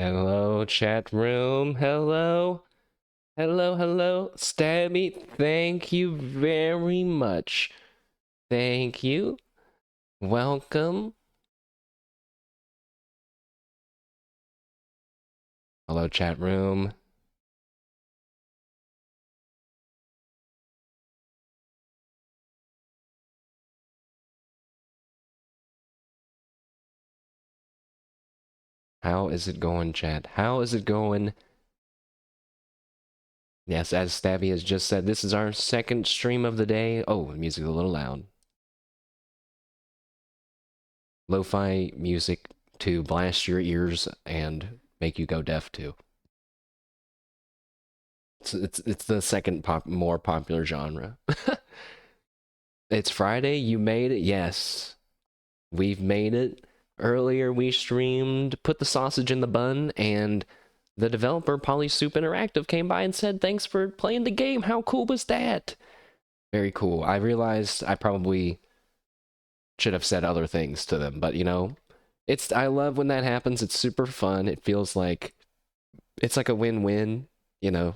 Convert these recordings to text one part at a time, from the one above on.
Hello, chat room. Hello. Hello, hello. Stabby, thank you very much. Thank you. Welcome. Hello, chat room. How is it going, chat? How is it going? Yes, as Stabby has just said, this is our second stream of the day. Oh, the music's a little loud. Lo-fi music to blast your ears and make you go deaf too. It's the second more popular genre. It's Friday. You made it. Yes, we've made it. Earlier, we streamed Put the Sausage in the Bun, and the developer, Polysoup Interactive, came by and said, "Thanks for playing the game. How cool was that?" Very cool. I realized I probably should have said other things to them, but you know, I love when that happens. It's super fun. It feels like it's like a win-win, you know.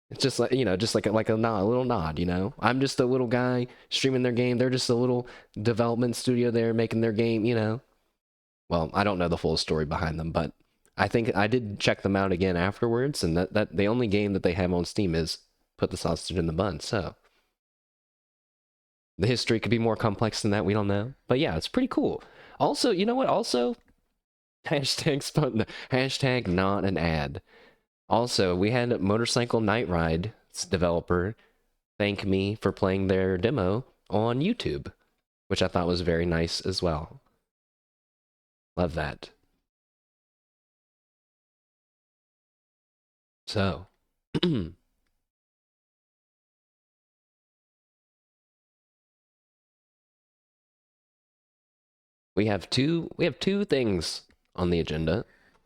It's just like, you know, just like a nod, a little nod, you know. I'm just a little guy streaming their game. They're just a little development studio there making their game, you know. Well, I don't know the full story behind them, but I think I did check them out again afterwards, and that the only game that they have on Steam is Put the Sausage in the Bun. So the history could be more complex than that. We don't know, but yeah, it's pretty cool. Also, you know what? Also, hashtag not an ad. Also, we had Motorcycle Night Ride's developer thank me for playing their demo on YouTube, which I thought was very nice as well. Love that. So, we have two things on the agenda.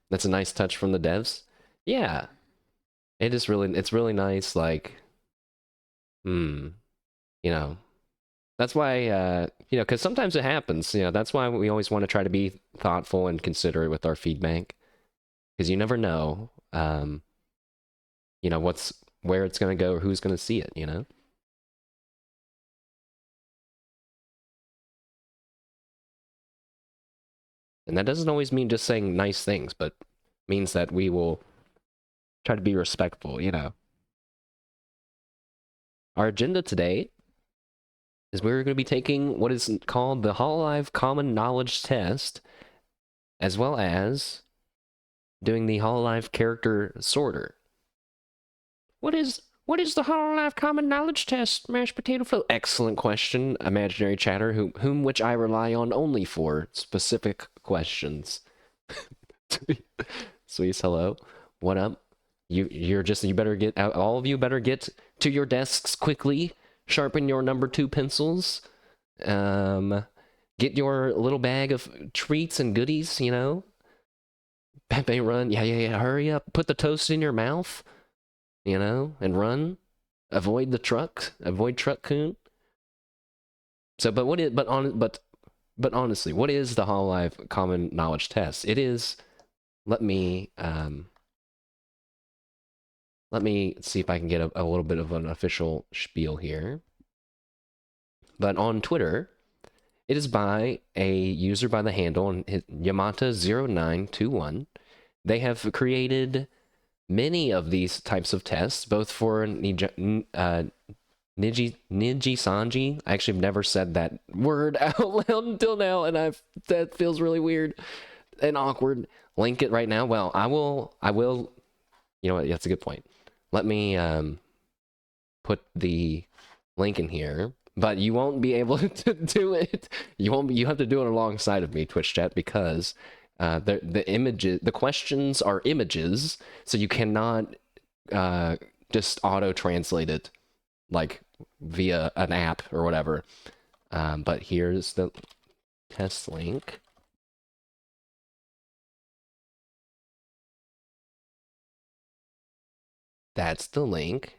That's a nice touch from the devs. Yeah, it's really nice. Like, you know, that's why because sometimes it happens. You know, that's why we always want to try to be thoughtful and considerate with our feedback, because you never know, where it's gonna go or who's gonna see it. You know. And that doesn't always mean just saying nice things, but means that we will try to be respectful, you know. Our agenda today is we're going to be taking what is called the Hololive Common Knowledge Test, as well as doing the Hololive Character Sorter. What is the Hololive Common Knowledge Test, mashed potato flow? Excellent question, imaginary chatter, whom which I rely on only for specific questions. Sweet, hello. What up? You better get out. All of you better get to your desks quickly. Sharpen your number 2 pencils. Get your little bag of treats and goodies. You know, Pepe run. Yeah. Hurry up. Put the toast in your mouth. You know, and run. Avoid the truck. Avoid truck coon. So, but what is but honestly, what is the Hololive Common Knowledge Test? It is. Let me see if I can get a little bit of an official spiel here. But on Twitter, it is by a user by the handle Yamata0921. They have created many of these types of tests, both for Niji Sanji. I actually have never said that word out loud until now, and that feels really weird and awkward. Link it right now. Well, I will. You know what? That's a good point. Let me put the link in here, but you won't be able to do it. You have to do it alongside of me, Twitch chat, because the questions are images, so you cannot just auto translate it like via an app or whatever. But here's the test link. That's the link.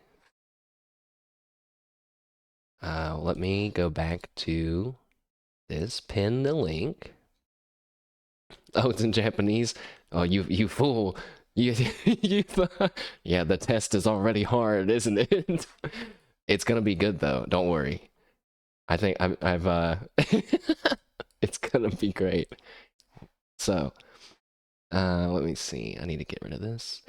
Let me go back to this, pin the link. Oh, it's in Japanese. Oh, you fool. You, you, yeah, the test is already hard, isn't it? It's gonna be good though. Don't worry. I think I've it's gonna be great. So, let me see. I need to get rid of this.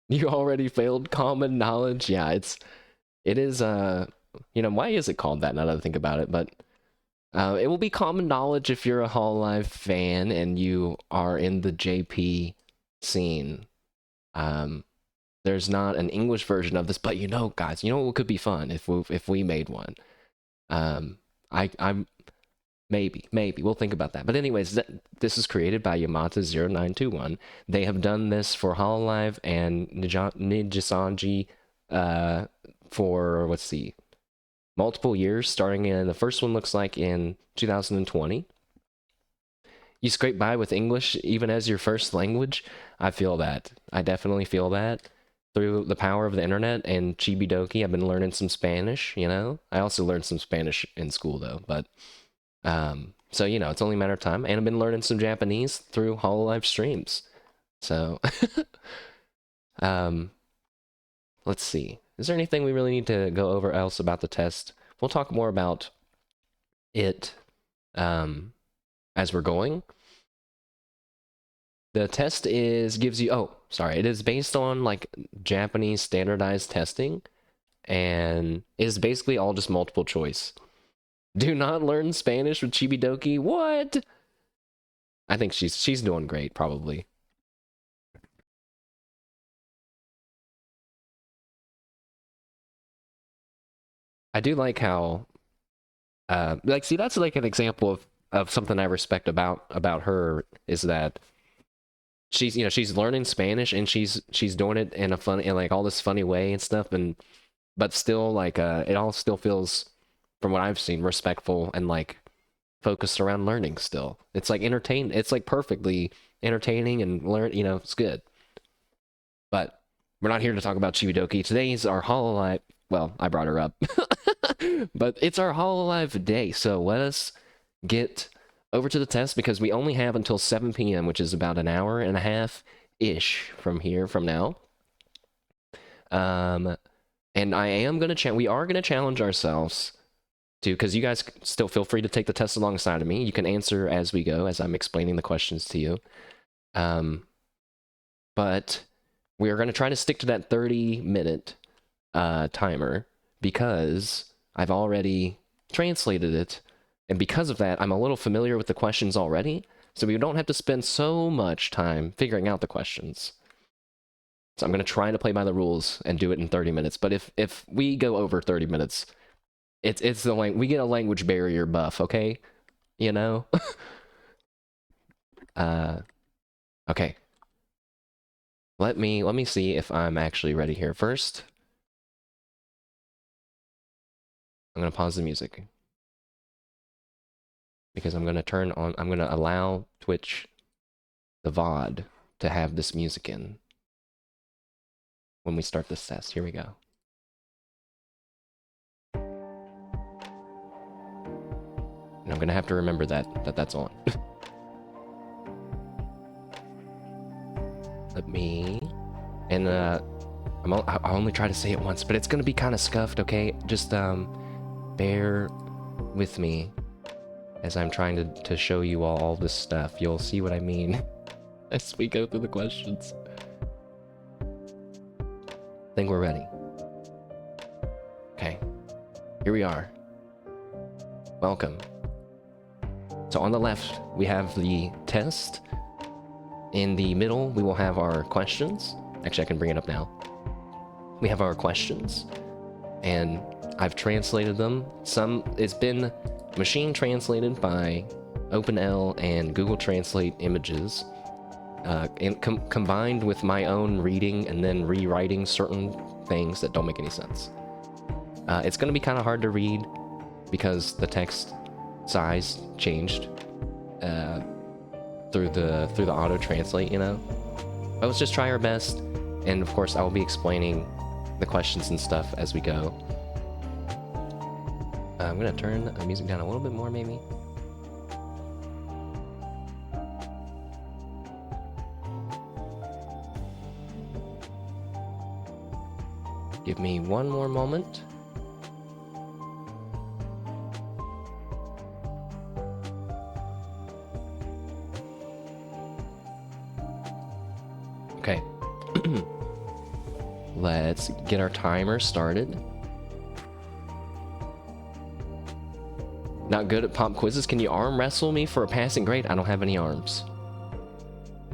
You already failed common knowledge. Yeah, it is why is it called that now that I think about it, but it will be common knowledge if you're a Hololive fan and you are in the JP scene. Um, there's not an English version of this, but guys, what could be fun if we made one. I'm maybe we'll think about that. But anyways, this is created by Yamata0921. They have done this for Hololive and Nijisanji for let's see, multiple years, starting in the first one looks like in 2020. You scrape by with English even as your first language. I feel that. I definitely feel that through the power of the internet and Chibidoki. I've been learning some Spanish, I also learned some Spanish in school though, but so it's only a matter of time. And I've been learning some Japanese through Hololive streams. So let's see. Is there anything we really need to go over else about the test? We'll talk more about it as we're going. The test gives you it is based on like Japanese standardized testing and is basically all just multiple choice. Do not learn Spanish with Chibidoki. What? I think she's doing great, probably. I do like how see, that's like an example of something I respect about her is that she's learning Spanish and she's doing it in like all this funny way and stuff, but still like it all still feels, from what I've seen, respectful and like focused around learning still. It's like it's like perfectly entertaining and it's good. But we're not here to talk about Chibidoki. Today's our Hololive. Well, I brought her up. But it's our Hololive day, so let us get over to the test because we only have until 7 p.m., which is about an hour and a half-ish from now. And we are gonna challenge ourselves to, because you guys still feel free to take the test alongside of me. You can answer as we go, as I'm explaining the questions to you. But we are gonna try to stick to that 30-minute timer because I've already translated it, and because of that, I'm a little familiar with the questions already, so we don't have to spend so much time figuring out the questions. So I'm going to try to play by the rules and do it in 30 minutes, but if we go over 30 minutes, it's we get a language barrier buff, okay? Okay. Let me see if I'm actually ready here. First, I'm going to pause the music because I'm going to allow Twitch, the VOD, to have this music in when we start this test. Here we go. And I'm going to have to remember that's on. I'll only try to say it once, but it's going to be kind of scuffed, okay? Just bear with me as I'm trying to show you all this stuff. You'll see what I mean as we go through the questions. I think we're ready. Okay, here we are. Welcome. So on the left, we have the test. In the middle, we will have our questions. Actually, I can bring it up now. We have our questions, and I've translated them. It's been machine translated by OpenL and Google Translate images, and combined with my own reading and then rewriting certain things that don't make any sense. It's going to be kind of hard to read because the text size changed through the auto translate, But let's just try our best, and of course I will be explaining the questions and stuff as we go. I'm gonna turn the music down a little bit more, maybe. Give me one more moment. Okay. Let's get our timer started. Not good at pop quizzes. Can you arm wrestle me for a passing grade? I don't have any arms.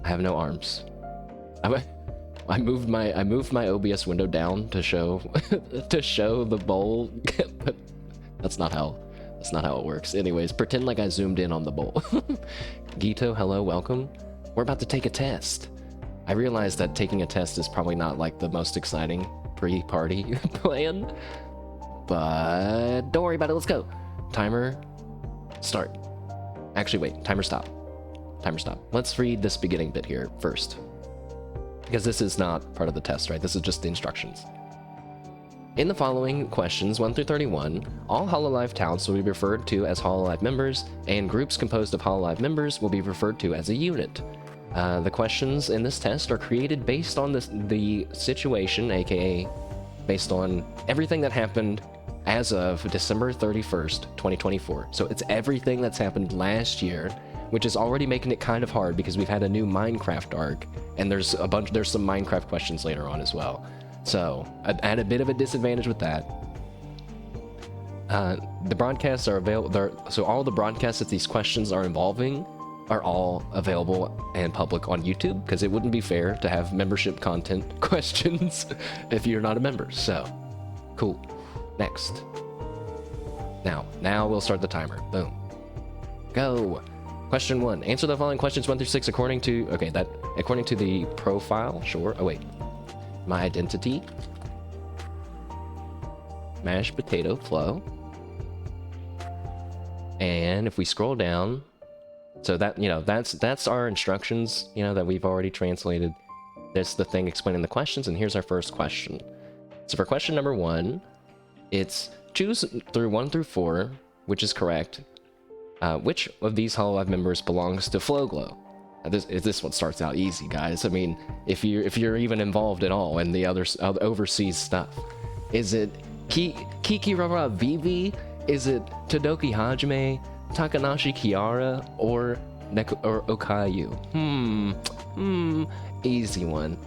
I have no arms. I moved my OBS window down to show to show the bowl, but that's not how it works. Anyways, pretend like I zoomed in on the bowl. Gito, hello, welcome. We're about to take a test. I realize that taking a test is probably not like the most exciting pre-party plan, but don't worry about it. Let's go. Timer start. Actually, wait. Timer stop. Timer stop. Let's read this beginning bit here first, because this is not part of the test, right? This is just the instructions. In the following questions 1 through 31, all Hololive talents will be referred to as Hololive members, and groups composed of Hololive members will be referred to as a unit. The questions in this test are created based on the situation, aka based on everything that happened as of December 31st, 2024. So it's everything that's happened last year, which is already making it kind of hard because we've had a new Minecraft arc, and there's some Minecraft questions later on as well. So I had a bit of a disadvantage with that. The broadcasts are available, so all the broadcasts that these questions are involving are all available and public on YouTube, because it wouldn't be fair to have membership content questions if you're not a member. So, cool. Next. Now we'll start the timer. Boom. Go. Question 1. Answer the following questions 1 through 6 according to the profile. Sure. Oh wait. My identity. Mashed potato flow. And if we scroll down, so that, that's our instructions, that we've already translated. This is the thing explaining the questions, and here's our first question. So for question number 1, it's choose through 1 through 4, which is correct. Which of these Hololive members belongs to Flowglow? This one starts out easy, guys. I mean, if you're even involved at all in the other overseas stuff, is it Kikirara Vivi? Is it Todoki Hajime, Takanashi Kiara, or Okayu? Easy one.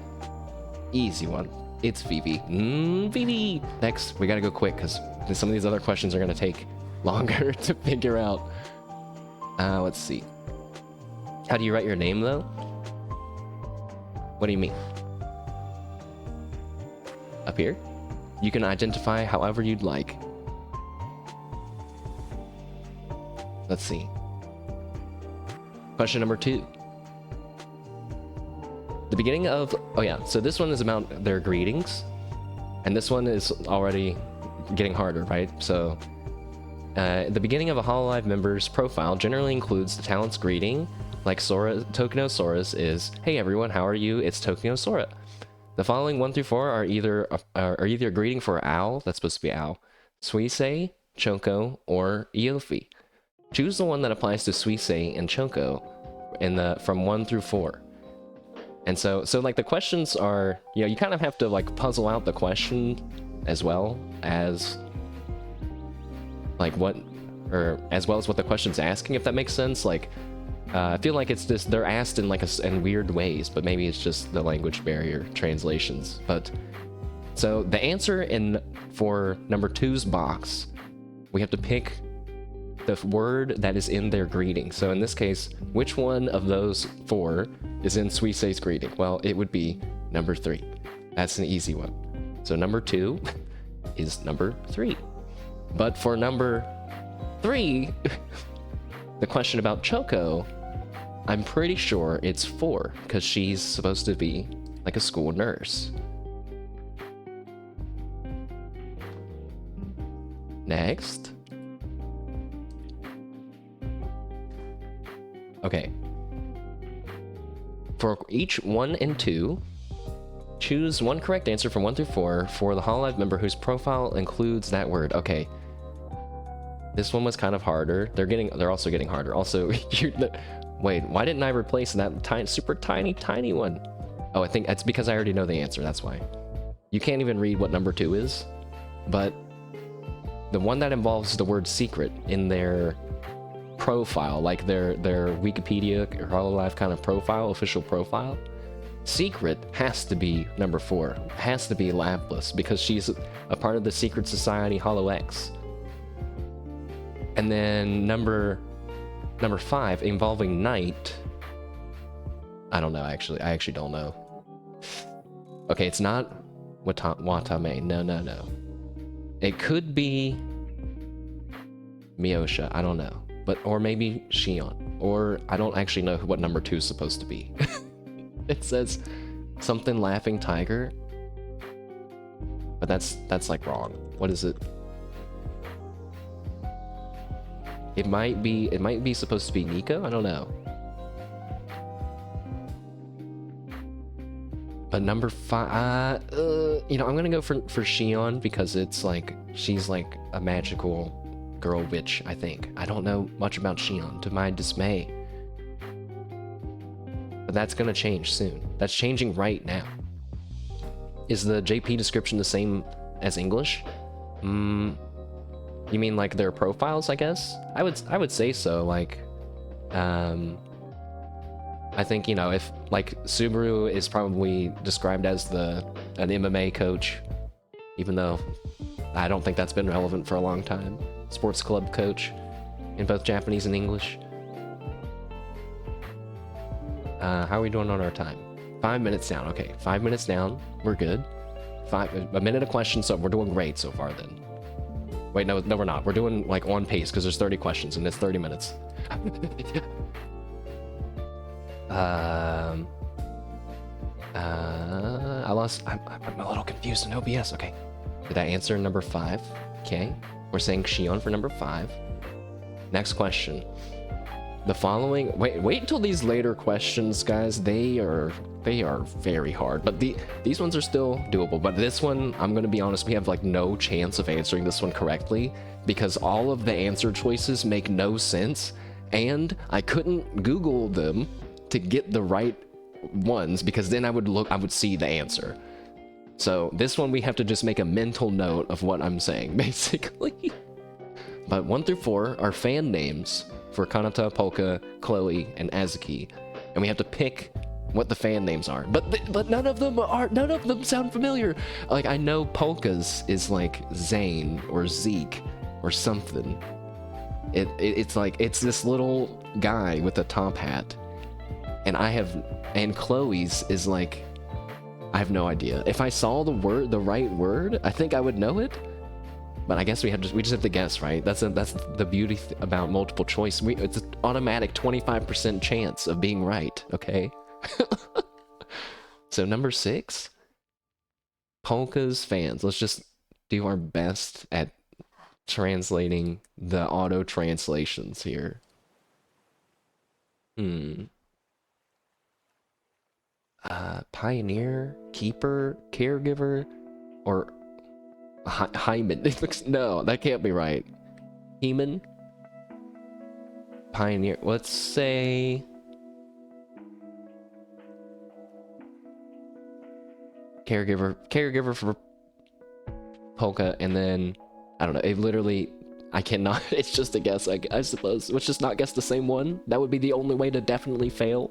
Easy one. It's Vivi. Vivi! Next, we gotta go quick, because some of these other questions are gonna take longer to figure out. Let's see. How do you write your name, though? What do you mean? Up here? You can identify however you'd like. Let's see. Question number 2. The beginning of... Oh yeah, so this one is about their greetings. And this one is already getting harder, right? So, the beginning of a Hololive member's profile generally includes the talent's greeting, like Tokino Sora's is, "Hey everyone, how are you? It's Tokino Sora." The following 1 through 4 are either a greeting for Ao, that's supposed to be Ao, Suisei, Choko, or Iofi. Choose the one that applies to Suisei and Choko from 1 through 4. And so like the questions are, you kind of have to like puzzle out the question as well as like as well as what the question's asking, if that makes sense. Like, I feel like it's just, they're asked in in weird ways, but maybe it's just the language barrier translations. But so the answer for number 2's box, we have to pick the word that is in their greeting. So in this case, which one of those 4 is in Suisei's greeting? Well, it would be number 3. That's an easy one. So number 2 is number 3. But for number 3, the question about Choko, I'm pretty sure it's 4, because she's supposed to be like a school nurse. Next. Okay. For each 1 and 2, choose one correct answer from 1 through 4 for the Hololive member whose profile includes that word. Okay. This one was kind of harder. They're also getting harder. Also, wait, why didn't I replace that super tiny one? Oh, I think that's because I already know the answer. That's why. You can't even read what number 2 is, but the one that involves the word secret in their profile, like their Wikipedia or Hololive kind of profile, official profile, secret has to be number 4, has to be Lapless, because she's a part of the secret society Holo X. And then number 5, involving night. I don't know, actually. I actually don't know. Okay, it's not Watame. No. It could be Miyosha. I don't know. But, or maybe Shion. Or I don't actually know what number 2 is supposed to be. It says something laughing tiger. But that's like wrong. What is it? It might be supposed to be Nico? I don't know. But number 5, you know, I'm gonna go for Shion because it's like, she's like a magical girl witch, I think. I don't know much about Shion, to my dismay. But that's gonna change soon. That's changing right now. Is the JP description the same as English? You mean like their profiles, I guess? I would say so, like, I think, you know, if, like, Subaru is probably described as an MMA coach, even though I don't think that's been relevant for a long time. Sports club coach in both Japanese and English. How are we doing on our time? 5 minutes down. Okay, 5 minutes down. We're good. A minute a question, so we're doing great so far then. Wait, no, we're not. We're doing, like, on pace, because there's 30 questions, and it's 30 minutes. I lost. I'm a little confused in OBS. Okay. Did I answer number 5? Okay. We're saying Shion for number 5. Next question. The following. Wait until these later questions, guys. They are very hard. But these ones are still doable. But this one, I'm gonna be honest, we have like no chance of answering this one correctly because all of the answer choices make no sense, and I couldn't Google them to get the right ones because then I would see the answer. So this one we have to just make a mental note of what I'm saying, basically. But 1 through 4 are fan names for Kanata, Polka, Chloe, and Azuki, and we have to pick what the fan names are. But none of them sound familiar. Like, I know Polka's is like Zane or Zeke or something. It's like, it's this little guy with a top hat. And Chloe's is like, I have no idea. If I saw the right word, I think I would know it. But I guess we just have to guess, right? That's the beauty about multiple choice. It's an automatic 25% chance of being right, okay? So number 6, Polka's fans. Let's just do our best at translating the auto translations here. Pioneer, keeper, caregiver, or Hyman. No, that can't be right. Heman? Pioneer. Let's say caregiver for Polka, and then I don't know. It literally, I cannot. It's just a guess, I suppose. Let's just not guess the same one. That would be the only way to definitely fail.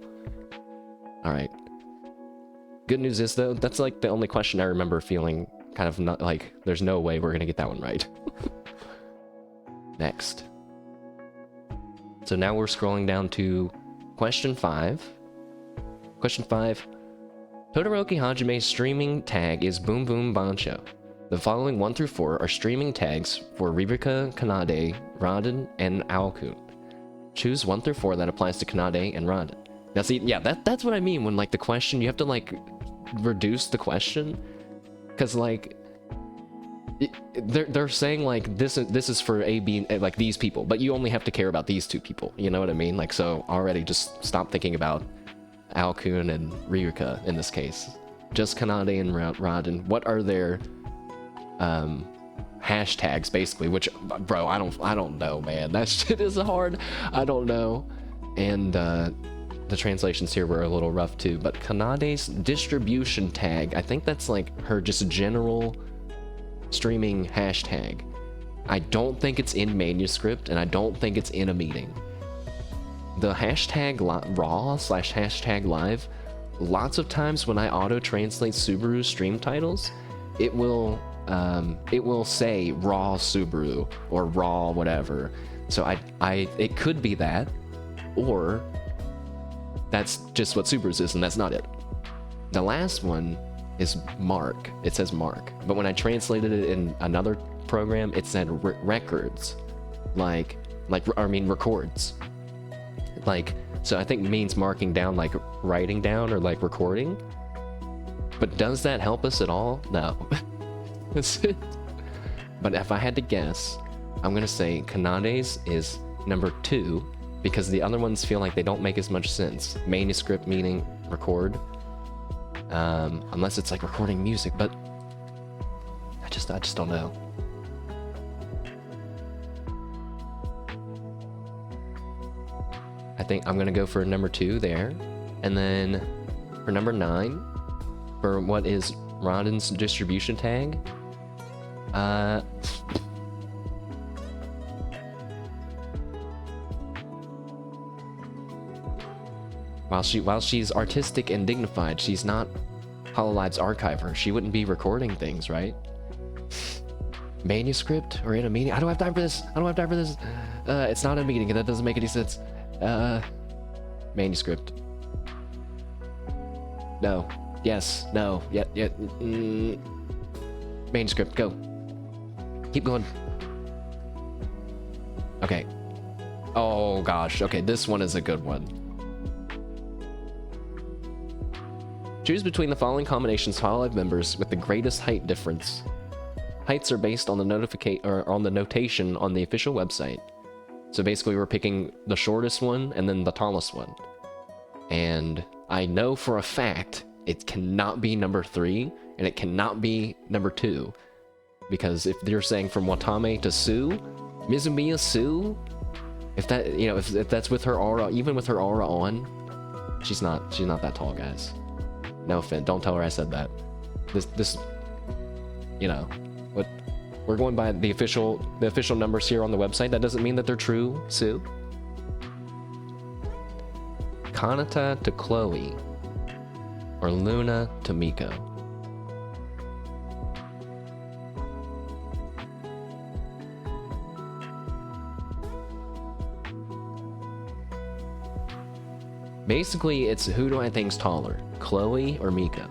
All right. Good news is, though, that's like the only question I remember feeling kind of not like, there's no way we're gonna get that one right. Next. So now we're scrolling down to question 5. Question 5. Todoroki Hajime's streaming tag is Boom Boom Bancho. The following 1 through 4 are streaming tags for Ririka, Kanade, Raden, and Aokun. Choose 1 through 4 that applies to Kanade and Raden. Now see, yeah, that's what I mean when, like, the question, you have to, like, reduce the question. Because, like, they're saying, like, this is for A, B, like, these people, but you only have to care about these 2 people, you know what I mean? Like, so already just stop thinking about Aokun and Ririka in this case. Just Kanade and Raden. What are their hashtags, basically? Which, bro, I don't know, man. That shit is hard. I don't know. And the translations here were a little rough too, but Kanade's distribution tag, I think that's like her just general streaming hashtag. I don't think it's in manuscript, and I don't think it's in a meeting. The hashtag raw/hashtag live, lots of times when I auto-translate Subaru stream titles, it will say raw Subaru or raw whatever. So it could be that, or that's just what Subaru's is, and that's not it. The last one is Mark. It says Mark, but when I translated it in another program, it said records, records. Like, so I think means marking down, like writing down or like recording. But does that help us at all? No. But if I had to guess, I'm gonna say Kanade's is number 2, because the other ones feel like they don't make as much sense. Manuscript meaning record, unless it's like recording music, but I just don't know. I think I'm gonna go for number 2 there, and then for number 9, for what is Rodden's distribution tag, while she's artistic and dignified, she's not Hololive's archiver. She wouldn't be recording things, right? Manuscript or in a meeting? I don't have time for this. It's not a meeting. That doesn't make any sense. Manuscript. No. Yes. No. Yeah. Manuscript. Go. Keep going. Okay. Oh gosh. Okay, this one is a good one. Choose between the following combinations of Hololive members with the greatest height difference. Heights are based on the notation on the official website. So basically we're picking the shortest one and then the tallest one. And I know for a fact it cannot be number 3 and it cannot be number 2. Because if you're saying from Watame to Sue, Mizumiya Sue, if that, you know, if that's with her aura, even with her aura on, she's not that tall, guys. No offense, don't tell her I said that. This, you know, what we're going by the official numbers here on the website. That doesn't mean that they're true, Sue. Kanata to Chloe, or Luna to Miko. Basically, it's who do I think's taller, Chloe or Miko?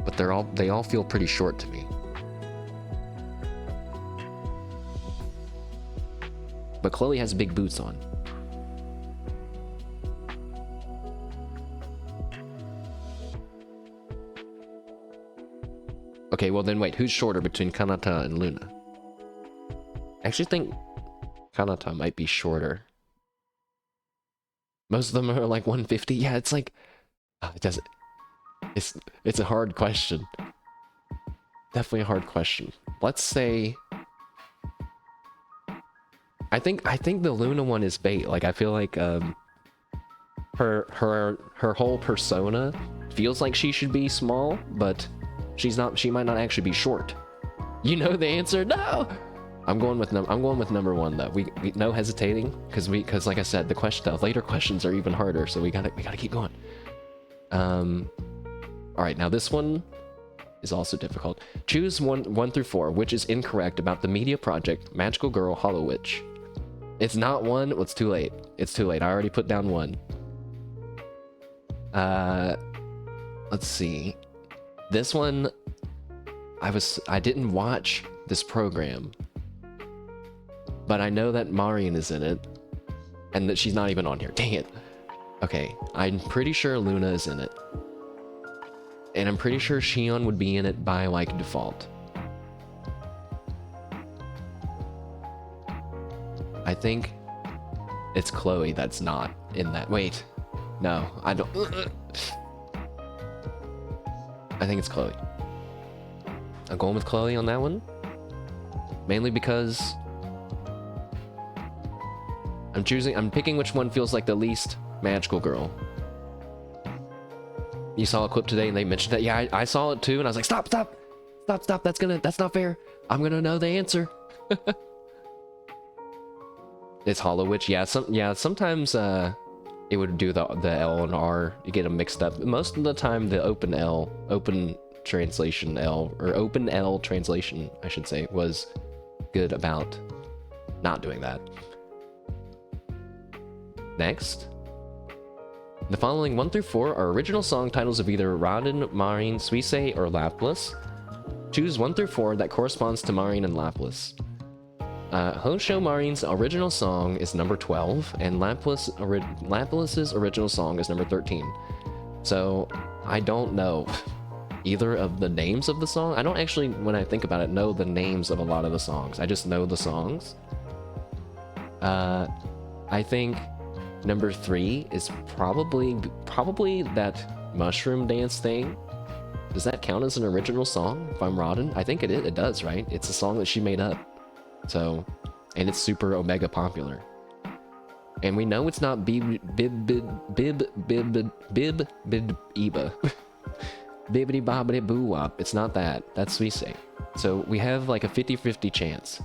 But they all feel pretty short to me. But Chloe has big boots on. Okay, well then wait, who's shorter between Kanata and Luna? I actually think Kanata might be shorter. Most of them are like 150. Yeah, it's like it doesn't. It's a hard question. Definitely a hard question. Let's say. I think the Luna one is bait. Like I feel like her whole persona feels like she should be small, but she's not. She might not actually be short. You know the answer? No. I'm going with number 1 though. We no hesitating because like I said, the later questions are even harder, so we gotta keep going. All right, now this one is also difficult. Choose 1 through 4, which is incorrect about the media project Magical Girl Hollow Witch. It's not 1. Well, it's too late. It's too late. I already put down 1. Let's see. This one, I didn't watch this program. But I know that Marion is in it, and that she's not even on here. Dang it. Okay, I'm pretty sure Luna is in it. And I'm pretty sure Shion would be in it by, like, default. I think it's Chloe that's not in that. Wait. No, I don't. I think it's Chloe. I'm going with Chloe on that one. Mainly because I'm picking which one feels like the least magical girl. You saw a clip today and they mentioned that. Yeah, I saw it too, and I was like, stop. That's not fair. I'm gonna know the answer. It's Hollow Witch. Yeah, sometimes it would do the L and R. You get them mixed up. Most of the time, the open L translation, I should say, was good about not doing that. Next. The following 1 through 4 are original song titles of either Radin, Marin, Suisse, or Laplace. Choose 1 through 4 that corresponds to Marin and Laplace. Hosho Marin's original song is number 12, and Laplace's original song is number 13. So, I don't know either of the names of the song. I don't actually, when I think about it, know the names of a lot of the songs. I just know the songs. I think number 3 is probably that mushroom dance thing. Does that count as an original song if I'm Rodden? I think it does, right? It's a song that she made up. So, and it's super omega popular. And we know it's not Bib Iba. Bibbidi bobbidi boo wop. It's not that. That's Suisse. So we have like a 50-50 chance.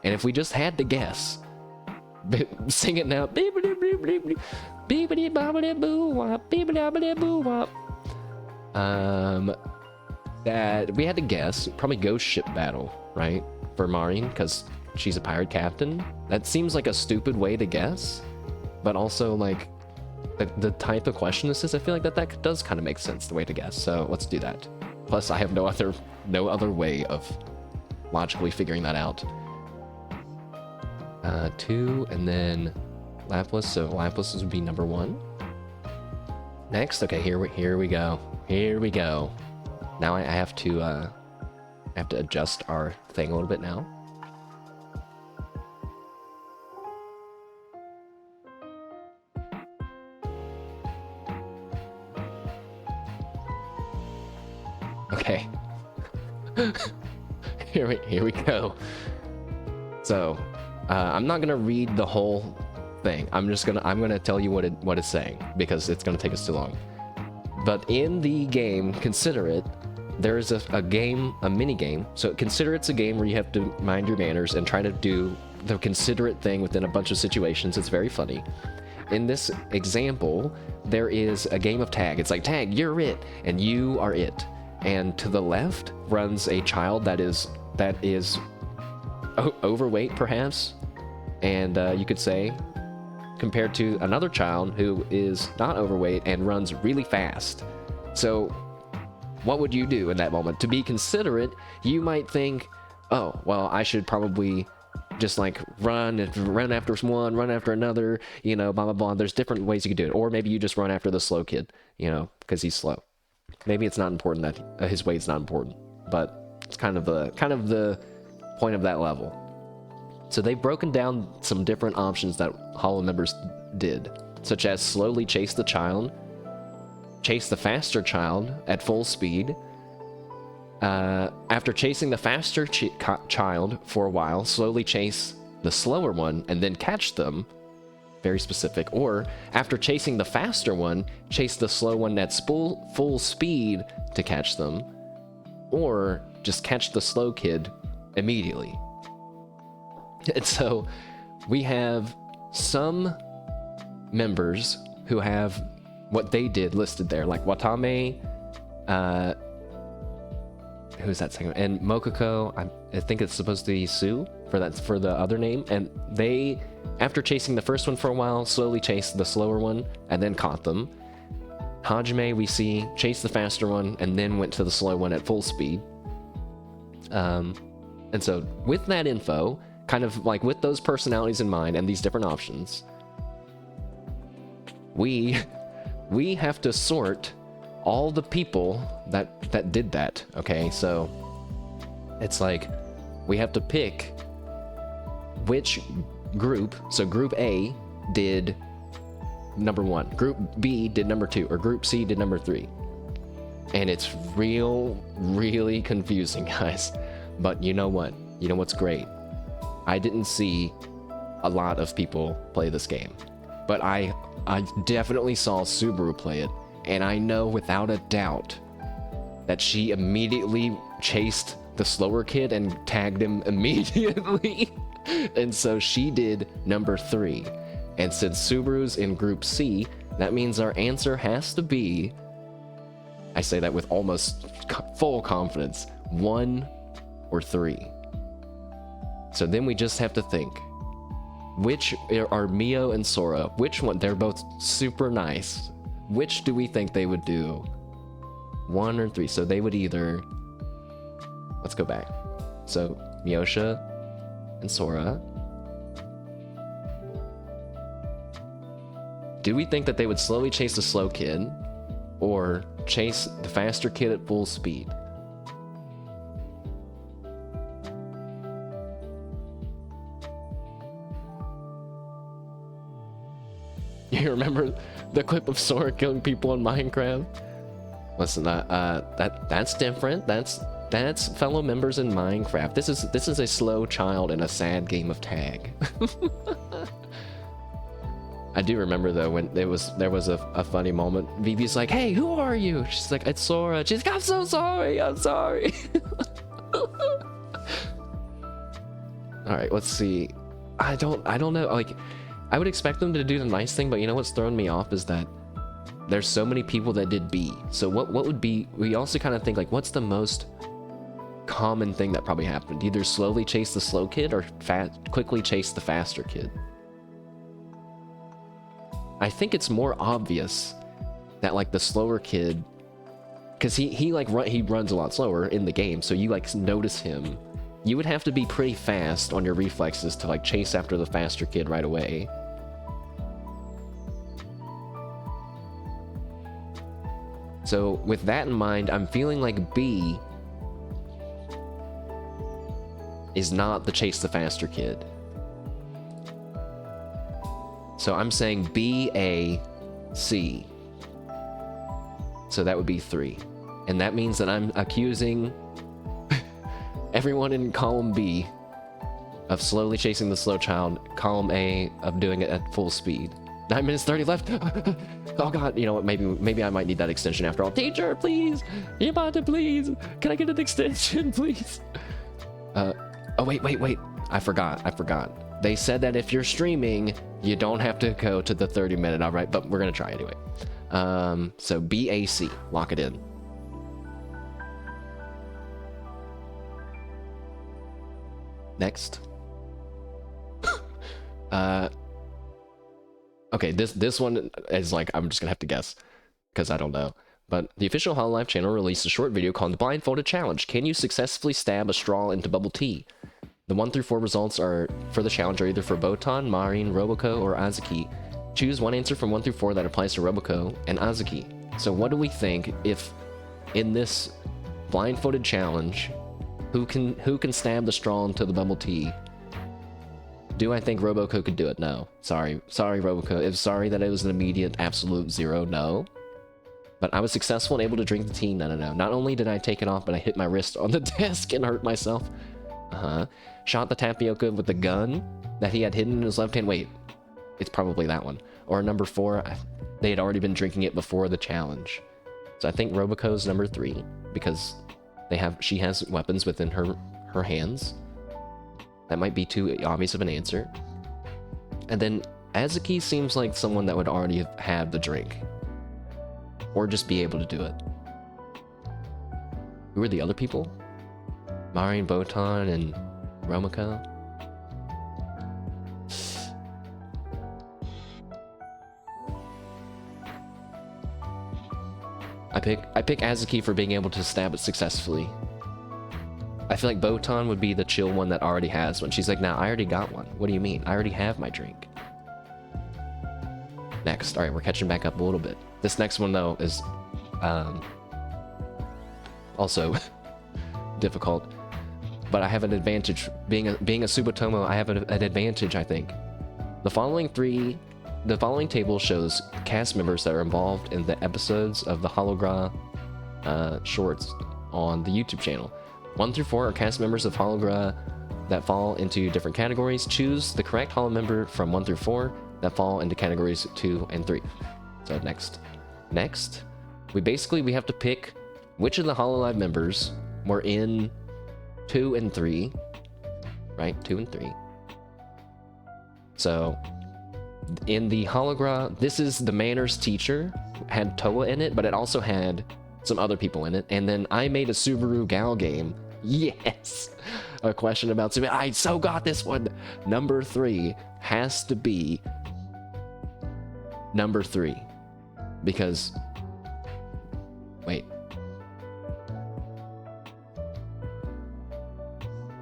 And if we just had to guess, sing it now. Bibbidi bobbidi boo wop. Bibbidi bobbidi boo wop. That we had to guess, probably Ghost Ship Battle, right? For Marin, because she's a pirate captain. That seems like a stupid way to guess, but also like the type of question this is, I feel like that does kind of make sense, the way to guess. So let's do that. Plus, I have no other way of logically figuring that out. 2, and then Laplace. So Laplace would be number 1. Next, okay, here we go. Here we go. Now I have to adjust our thing a little bit now. Okay. Here we go. So, I'm not gonna read the whole thing. I'm gonna tell you what it's saying, because it's gonna take us too long. But in the game, consider it, there is a mini game. So consider it's a game where you have to mind your manners and try to do the considerate thing within a bunch of situations. It's very funny. In this example, there is a game of tag. It's like, tag, you're it, and you are it. And to the left runs a child that is overweight, perhaps, and you could say, compared to another child who is not overweight and runs really fast. So what would you do in that moment? To be considerate, you might think, oh, well, I should probably just like run after one, run after another, you know, blah, blah, blah. There's different ways you could do it. Or maybe you just run after the slow kid, you know, because he's slow. Maybe it's not important that his weight's not important, but it's kind of the point of that level. So they've broken down some different options that Hollow members did, such as slowly chase the child, chase the faster child at full speed. After chasing the faster child for a while, slowly chase the slower one and then catch them. Very specific. Or after chasing the faster one, chase the slow one at full speed to catch them. Or just catch the slow kid immediately. And so we have some members who have what they did listed there, like Watame, who's that second? And Mokoko, I think it's supposed to be Sue for the other name. And they, after chasing the first one for a while, slowly chased the slower one and then caught them. Hajime, we see, chased the faster one and then went to the slow one at full speed. And so with that info, kind of like with those personalities in mind and these different options, we have to sort all the people that did that, okay? So it's like we have to pick which group. So group A did number 1, group B did number 2, or group C did number 3. And it's really confusing, guys. But you know what? You know what's great? I didn't see a lot of people play this game. But I definitely saw Subaru play it, and I know without a doubt that she immediately chased the slower kid and tagged him immediately. And so she did number 3. And since Subaru's in Group C, that means our answer has to be, I say that with almost full confidence, 1 or 3. So then we just have to think. Which are Mio and Sora? Which one? They're both super nice. Which do we think they would do? 1 or 3? So they would either... Let's go back. So Miosha and Sora. Do we think that they would slowly chase the slow kid or chase the faster kid at full speed? You remember the clip of Sora killing people in Minecraft? Listen, that's different. That's fellow members in Minecraft. This is a slow child in a sad game of tag. I do remember though when there was a funny moment. Vivi's like, "Hey, who are you?" She's like, "It's Sora." She's like, "I'm so sorry. I'm sorry." All right, let's see. I don't know. Like, I would expect them to do the nice thing, but you know what's throwing me off is that there's so many people that did B. So what would be? We also kind of think like, what's the most common thing that probably happened? Either slowly chase the slow kid or quickly chase the faster kid. I think it's more obvious that like the slower kid, because he runs a lot slower in the game, so you like notice him. You would have to be pretty fast on your reflexes to like chase after the faster kid right away. So with that in mind, I'm feeling like B is not the chase the faster kid. So I'm saying B, A, C. So that would be 3. And that means that I'm accusing everyone in column B of slowly chasing the slow child, column A of doing it at full speed. 9 minutes 30 left. Oh god, you know what, maybe I might need that extension after all. Teacher, please! Yamada, please! Can I get an extension, please? Oh wait. I forgot. They said that if you're streaming, you don't have to go to the 30-minute, alright? But we're gonna try anyway. So BAC, lock it in. Next. Okay, this one is like, I'm just gonna have to guess, because I don't know. But the official Hololive channel released a short video called The Blindfolded Challenge. Can you successfully stab a straw into bubble tea? The 1 through 4 results are for the challenge are either for Botan, Marin, Roboco, or Azuki. Choose one answer from 1 through 4 that applies to Roboco and Azuki. So what do we think if in this blindfolded challenge, who can stab the straw into the bubble tea? Do I think Roboco could do it? No. Sorry Roboco. It's sorry that it was an immediate absolute 0. No. But I was successful and able to drink the tea. No. Not only did I take it off, but I hit my wrist on the desk and hurt myself. Shot the tapioca with the gun that he had hidden in his left hand. Wait, it's probably that one. Or number 4, they had already been drinking it before the challenge. So I think Roboco's number 3 because she has weapons within her hands. That might be too obvious of an answer. And then Azuki seems like someone that would already have had the drink. Or just be able to do it. Who are the other people? Marin, Botan, and Roboco. I pick Azuki for being able to stab it successfully. I feel like Botan would be the chill one that already has one. She's like, nah, I already got one. What do you mean? I already have my drink. Next. Alright, we're catching back up a little bit. This next one, though, is also difficult. But I have an advantage. Being a Subatomo, I have an advantage, I think. The following table shows cast members that are involved in the episodes of the Hologra shorts on the YouTube channel. 1 through 4 are cast members of Hologra that fall into different categories. Choose the correct Hololive member from 1 through 4 that fall into categories 2 and 3. So next. We have to pick which of the Hololive members were in 2 and 3. Right? 2 and 3. So in the hologram, this is the manners teacher, had Toa in it, but it also had some other people in it. And then I made a Subaru Gal game. Yes! A question about Subaru. I so got this one! Number 3 has to be number 3. Because... Wait.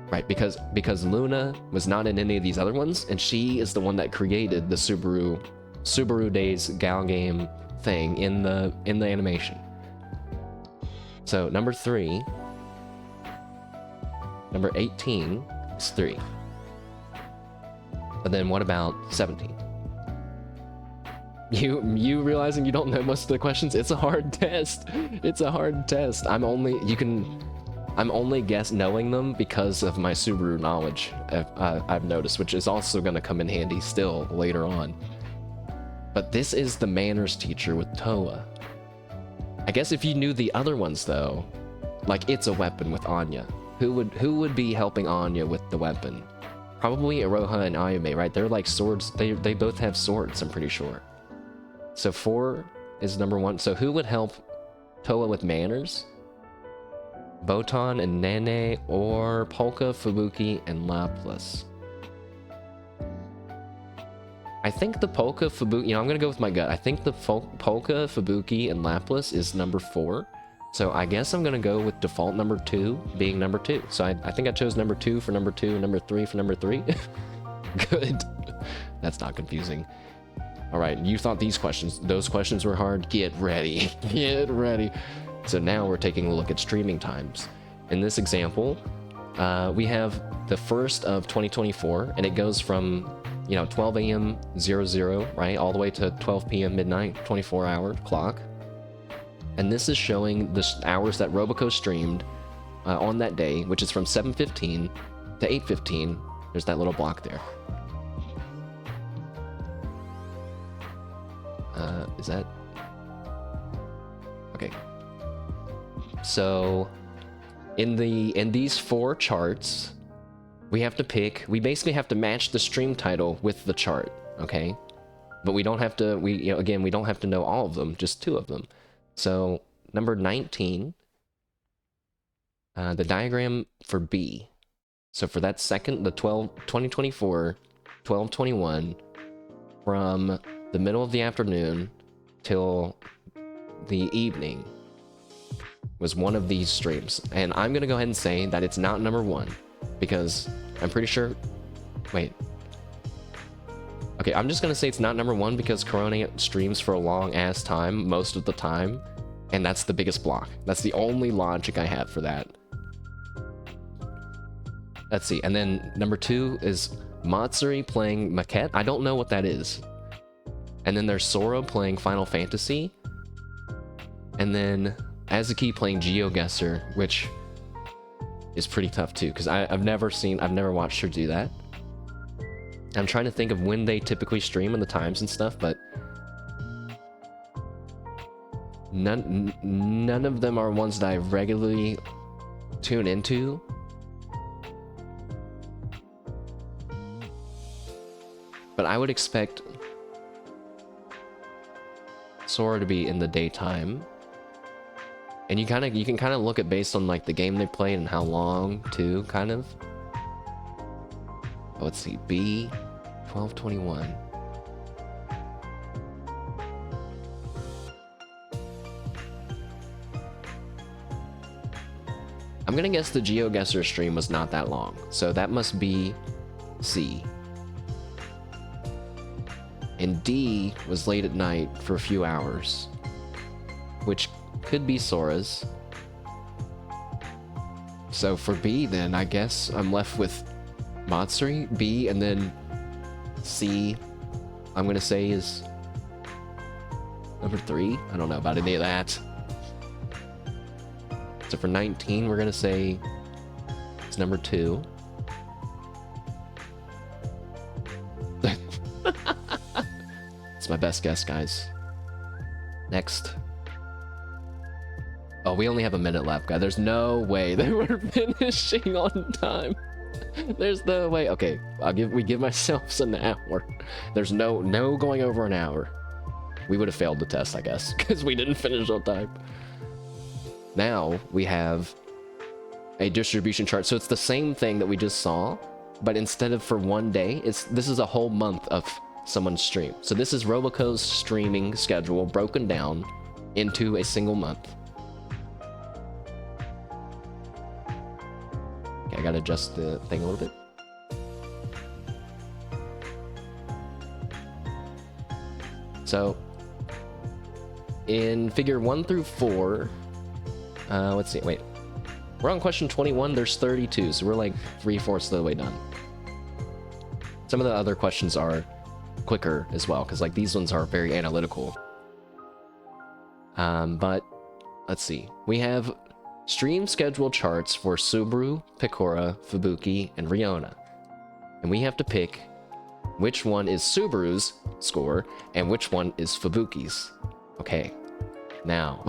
Right, because Luna was not in any of these other ones, and she is the one that created the Subaru Days Gal game thing in the animation. So number 3, number 18 is 3. But then what about 17? You realizing you don't know most of the questions? It's a hard test. It's a hard test. I'm only knowing them because of my Subaru knowledge, I've noticed, which is also going to come in handy still later on. But this is the manners teacher with Toa. I guess if you knew the other ones though, like It's a Weapon with Anya, who would be helping Anya with the weapon? Probably Iroha and Ayume, right? They're like swords. They both have swords, I'm pretty sure. So 4 is number 1. So who would help Toa with manners? Botan and Nene, or Polka, Fubuki, and Laplas. I think the Polka, Fubuki, I'm gonna go with my gut. I think the Polka, Fubuki, and Laplas is number 4. So I guess I'm gonna go with default number 2 being number 2. So I think I chose number 2 for number 2, and number 3 for number 3. Good. That's not confusing. All right, you thought those questions were hard? Get ready. Get ready. So now we're taking a look at streaming times. In this example, we have the 1st of 2024, and it goes from 12 a.m. 00, right, all the way to 12 p.m. midnight, 24-hour clock. And this is showing the hours that Roboco streamed on that day, which is from 7:15 to 8:15. There's that little block there. Is that... Okay. So, in these 4 charts, we basically have to match the stream title with the chart, okay? But we don't have to, again, we don't have to know all of them, just 2 of them. So, number 19, the diagram for B. So for that second, the 2024, 12:21, from the middle of the afternoon till the evening, was one of these streams. And I'm gonna go ahead and say that it's not number 1, because I'm pretty sure... Wait. Okay, I'm just gonna say it's not number 1 because Corona streams for a long-ass time, most of the time, and that's the biggest block. That's the only logic I have for that. Let's see, and then number 2 is Matsuri playing Maquette. I don't know what that is. And then there's Sora playing Final Fantasy. And then Azuki playing GeoGuessr, which is pretty tough too, because I've never watched her do that. I'm trying to think of when they typically stream and the times and stuff, but none of them are ones that I regularly tune into. But I would expect Sora to be in the daytime. And you can kind of look at based on like the game they played and how long too, kind of. Oh, let's see, B, 12:21. I'm gonna guess the GeoGuessr stream was not that long, so that must be C. And D was late at night for a few hours, which could be Sora's. So for B then, I guess I'm left with Matsuri, B, and then C, I'm gonna say is number 3. I don't know about any of that. So for 19, we're gonna say it's number 2. It's my best guess, guys. Next. Oh, we only have a minute left, guys. There's no way that we're finishing on time. There's no way. Okay, we give ourselves an hour. There's no going over an hour. We would have failed the test, I guess, because we didn't finish on time. Now we have a distribution chart. So it's the same thing that we just saw, but instead of for one day, this is a whole month of someone's stream. So this is Roboco's streaming schedule broken down into a single month. Okay, I gotta adjust the thing a little bit. So in figure 1 through 4, let's see, wait. We're on question 21, there's 32, so we're like 3/4 of the way done. Some of the other questions are quicker as well, because like these ones are very analytical. But let's see. We have stream schedule charts for Subaru, Picora, Fubuki, and Riona. And we have to pick which one is Subaru's score and which one is Fubuki's. Okay. Now,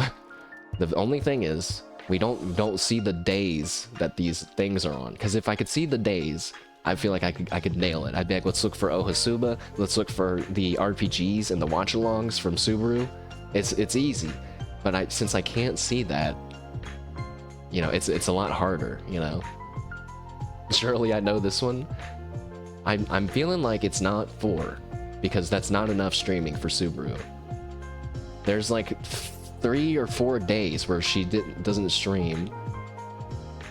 the only thing is we don't see the days that these things are on, because if I could see the days, I feel like I could nail it. I'd be like, let's look for Ohasuba, let's look for the RPGs and the watch-alongs from Subaru. It's easy, but since I can't see that, you know, it's a lot harder, you know. Surely I know this one. I'm feeling like it's not 4, because that's not enough streaming for Subaru. There's like 3 or 4 days where she doesn't stream,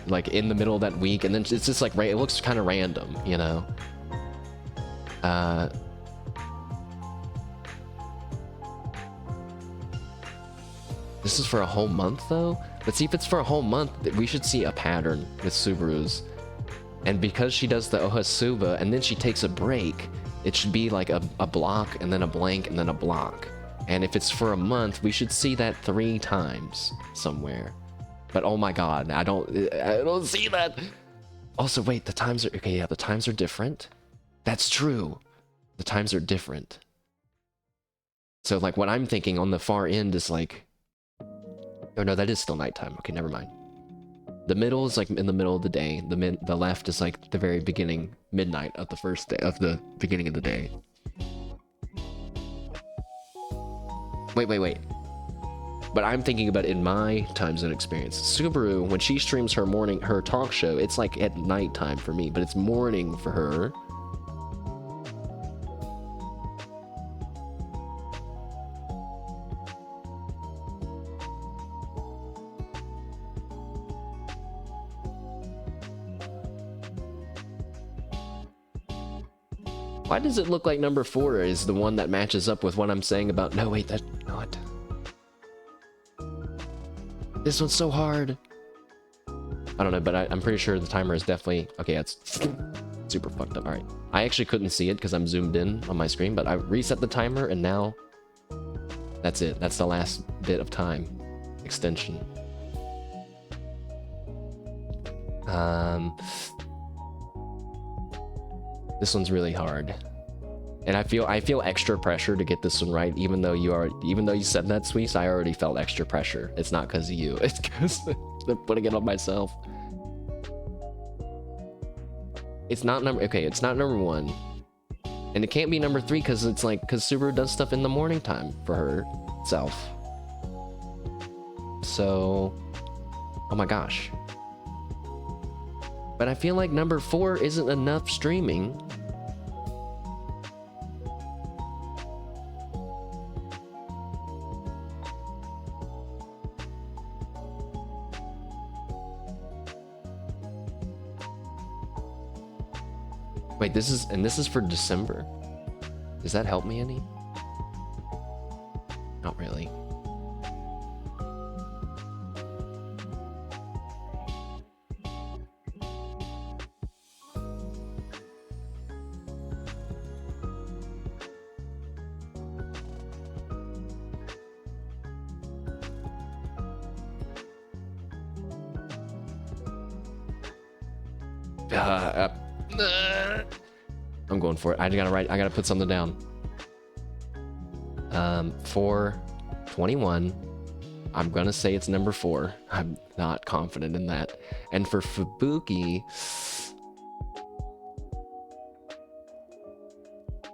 like in the middle of that week, and then it's just like it looks kind of random, you know. This is for a whole month though. But see, if it's for a whole month, we should see a pattern with Subaru's. And because she does the Ohasuba and then she takes a break, it should be like a block and then a blank and then a block. And if it's for a month, we should see that 3 times somewhere. But oh my god, I don't see that. Also, wait, the times are okay. Yeah, the times are different. That's true. The times are different. So like what I'm thinking on the far end is like, oh no, that is still nighttime. Okay, never mind. The middle is like in the middle of the day. The left is like the very beginning, midnight of the first day of the beginning of the day. Wait. But I'm thinking about in my time zone experience. Subaru, when she streams her talk show, it's like at nighttime for me, but it's morning for her. Why does it look like number 4 is the one that matches up with what I'm saying about... No, wait, that's not... This one's so hard. I don't know, but I'm pretty sure the timer is definitely... Okay, it's super fucked up. Alright. I actually couldn't see it because I'm zoomed in on my screen, but I reset the timer and now... That's it. That's the last bit of time. Extension. This one's really hard, and I feel extra pressure to get this one right. Even though you said that, Sweets, I already felt extra pressure. It's not because of you. It's because they're putting it on myself. It's not number. Okay, it's not number 1, and it can't be number 3 because it's like Subaru does stuff in the morning time for herself. So, oh my gosh. But I feel like number 4 isn't enough streaming. Wait, this is for December. Does that help me any? Not really. I'm going for it. I gotta put something down. For 21, I'm gonna say it's number 4. I'm not confident in that. And for Fubuki,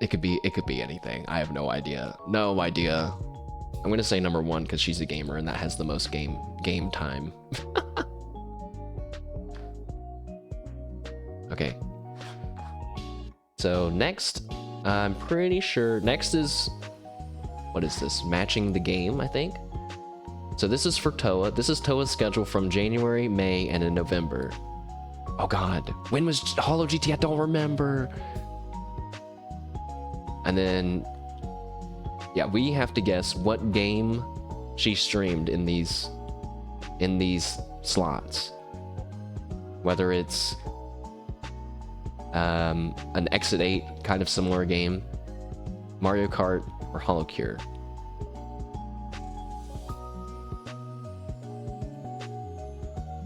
it could be anything. I have no idea. No idea. I'm gonna say number 1 because she's a gamer and that has the most game time. Okay. So next, I'm pretty sure next is, what is this? Matching the game, I think. So this is for Toa. This is Toa's schedule from January, May, and in November. Oh God, when was Holo GT? I don't remember. And then, yeah, we have to guess what game she streamed in these slots. Whether it's an Exit 8 kind of similar game, Mario Kart, or Holocure.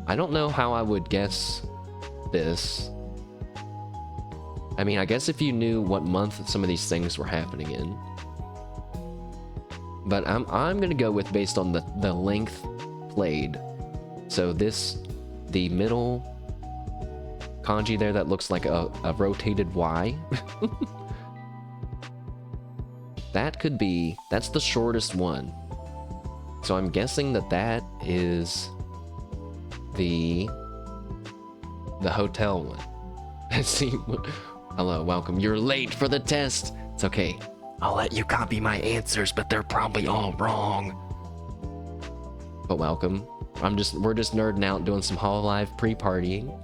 I don't know how I would guess this. I mean, I guess if you knew what month some of these things were happening in. But I'm gonna go with based on the length played. So the middle kanji there that looks like a rotated Y. That's the shortest one. So I'm guessing that is the hotel one. Let's see. Hello, welcome. You're late for the test. It's okay. I'll let you copy my answers, but they're probably all wrong. But welcome. We're just nerding out, doing some Hololive pre-partying.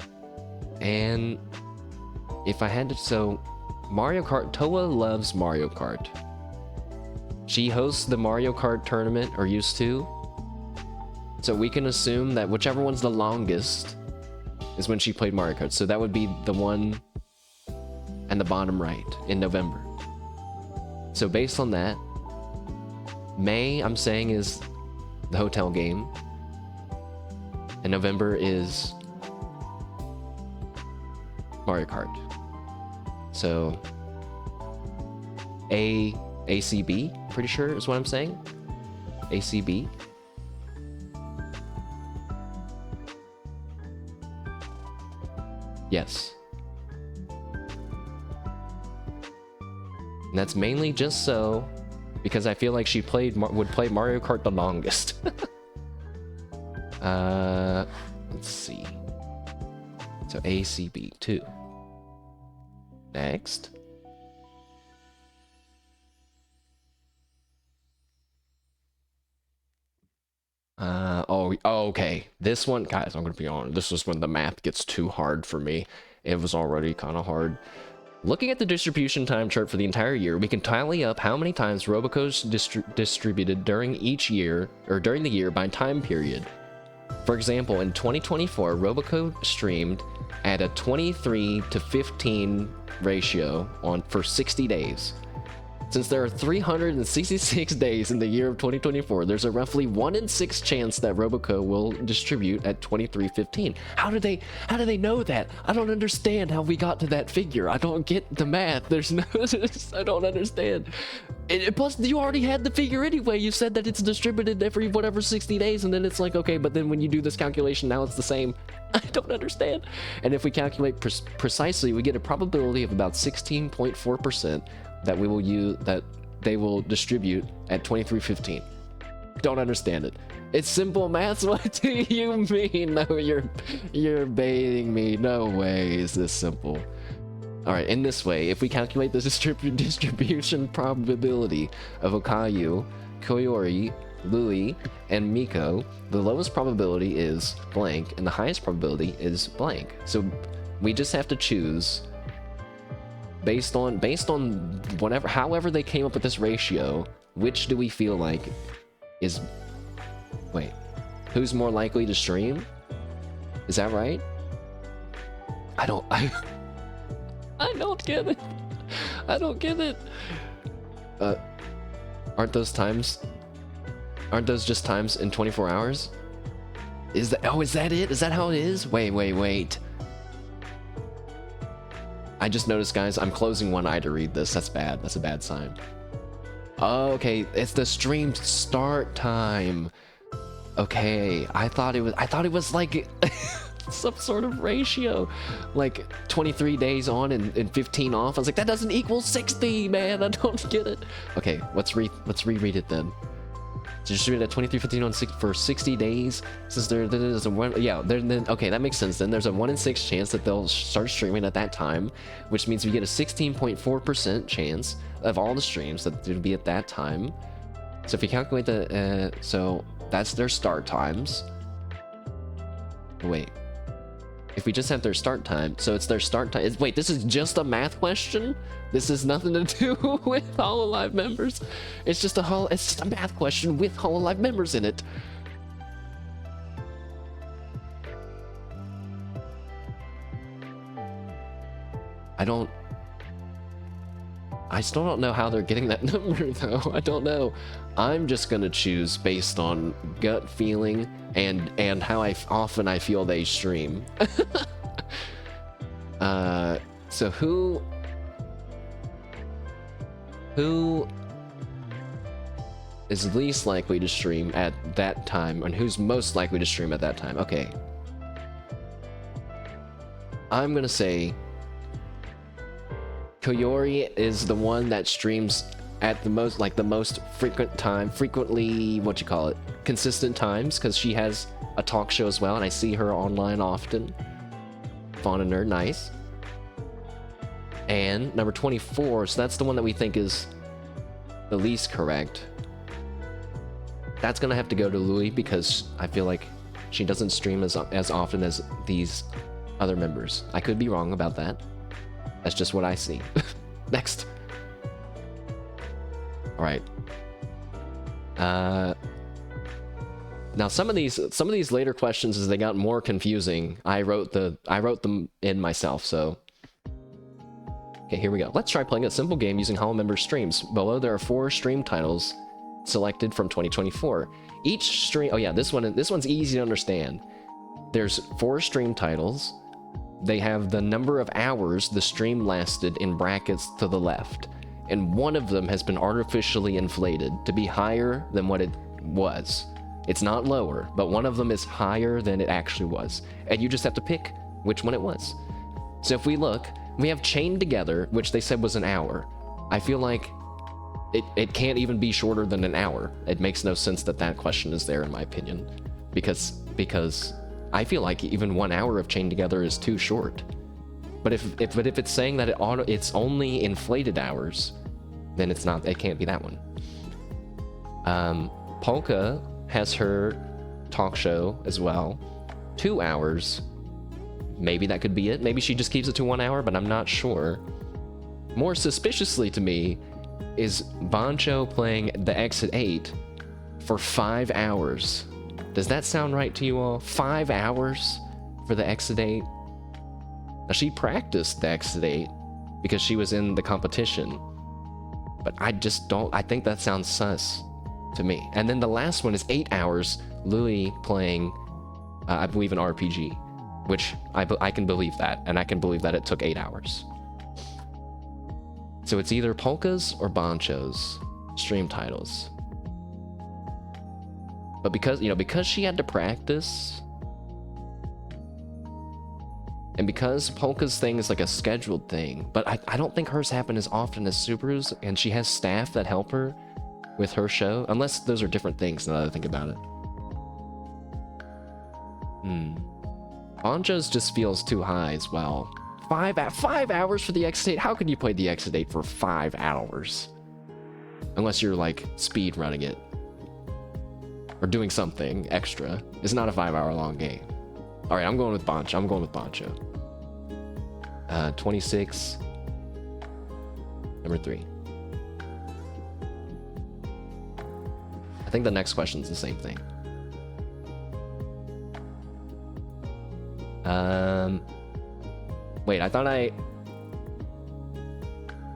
And if I had to, so Mario Kart, Toa loves Mario Kart. She hosts the Mario Kart tournament, or used to. So we can assume that whichever one's the longest is when she played Mario Kart. So that would be the one and the bottom right in November. So based on that, May, I'm saying, is the hotel game. And November is Mario Kart. So ACB, pretty sure is what I'm saying. ACB. Yes. And that's mainly just so because I feel like she would play Mario Kart the longest. Let's see. So ACB 2. Next. Okay. This one, guys, I'm gonna be honest. This is when the math gets too hard for me. It was already kind of hard. Looking at the distribution time chart for the entire year, we can tally up how many times Roboco's distributed during each year, or during the year by time period. For example, in 2024, Roboco streamed at a 23:15 ratio for 60 days. Since there are 366 days in the year of 2024, there's a roughly 1 in 6 chance that Roboco will distribute at 23:15. How do they know that? I don't understand how we got to that figure. I don't get the math. There's no, I don't understand. Plus, you already had the figure anyway. You said that it's distributed every whatever 60 days, and then it's like, okay, but then when you do this calculation, now it's the same. I don't understand. And if we calculate precisely, we get a probability of about 16.4% that they will distribute at 23:15. Don't understand it. It's simple maths. What do you mean? No, you're baiting me. No way is this simple. All right, in this way, if we calculate the distribution probability of Okayu, Koyori, Louie, and Miko, the lowest probability is blank, and the highest probability is blank. So we just have to choose based on however they came up with this ratio, which do we feel like is, wait, who's more likely to stream? Is that right? I don't get it. I don't get it. Aren't those just times in 24 hours? Is that it? Is that how it is? Wait. I just noticed, guys, I'm closing one eye to read this. That's bad. That's a bad sign. Oh, okay, it's the stream start time. Okay, I thought it was like some sort of ratio, like 23 days on and 15 off. I was like, that doesn't equal 60, man. I don't get it. Okay, let's reread it then. So just read at 23:15 on for 60 days. Since there's a one, yeah, then okay, that makes sense. Then there's a 1 in 6 chance that they'll start streaming at that time, which means we get a 16.4% chance of all the streams that it'll be at that time. So if you calculate the, so that's their start times. Wait, if we just have their start time, so it's their start time. Wait, this is just a math question? This has nothing to do with Hololive members. It's just a math question with Hololive members in it. I still don't know how they're getting that number though. I don't know. I'm just gonna choose based on gut feeling and how often I feel they stream. So who is least likely to stream at that time and who's most likely to stream at that time? Okay. I'm gonna say Koyori is the one that streams at the most, like the most frequently, consistent times, because she has a talk show as well, and I see her online often. Fauna Nerd, nice. And number 24, so that's the one that we think is the least correct. That's gonna have to go to Louis, because I feel like she doesn't stream as often as these other members. I could be wrong about that. That's just what I see. Next. All right. Now some of these later questions, as they got more confusing, I wrote them in myself. So, okay, here we go. Let's try playing a simple game using Holo member streams. Below there are 4 stream titles selected from 2024. Each stream. Oh yeah, this one's easy to understand. There's 4 stream titles. They have the number of hours the stream lasted in brackets to the left, and one of them has been artificially inflated to be higher than what it was. It's not lower, but one of them is higher than it actually was, and you just have to pick which one it was. So if we look, we have Chained Together, which they said was an hour. I feel like it can't even be shorter than an hour. It makes no sense that question is there, in my opinion, because I feel like even 1 hour of Chained Together is too short. But if it's saying that it's only inflated hours, then it can't be that one. Polka has her talk show as well. 2 hours. Maybe that could be it. Maybe she just keeps it to 1 hour, but I'm not sure. More suspiciously to me is Bancho playing the Exit 8 for 5 hours. Does that sound right to you all? 5 hours for the Exit 8? Now, she practiced the Exit 8 because she was in the competition. But I think that sounds sus to me. And then the last one is 8 hours, Louis playing, I believe, an RPG, which I can believe that, and I can believe that it took 8 hours. So it's either Polka's or Bancho's stream titles. But because she had to practice, and because Polka's thing is like a scheduled thing, but I don't think hers happen as often as Subaru's, and she has staff that help her with her show, unless those are different things now that I think about it. Bancho's just feels too high as well. 5 hours for the X8? How could you play the X8 for 5 hours? Unless you're like speed running it. Or doing something extra. It's not a 5-hour long game. Alright, I'm going with Bancho. 26. Number 3. I think the next question's the same thing. Wait, I thought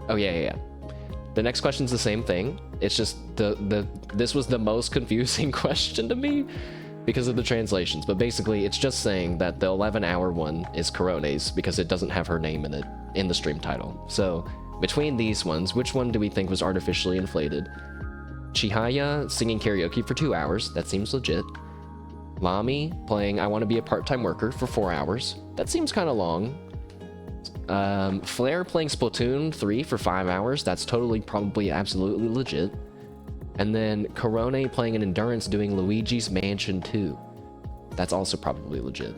oh yeah. The next question's the same thing. It's just this was the most confusing question to me because of the translations. But basically, it's just saying that the 11-hour one is Corone's because it doesn't have her name in it in the stream title. So between these ones, which one do we think was artificially inflated? Chihaya singing karaoke for 2 hours. That seems legit. Lami playing I Want to Be a Part-Time Worker for 4 hours. That seems kind of long. Flair playing Splatoon 3 for 5 hours. That's totally, probably, absolutely legit. And then Corone playing an Endurance doing Luigi's Mansion 2. That's also probably legit.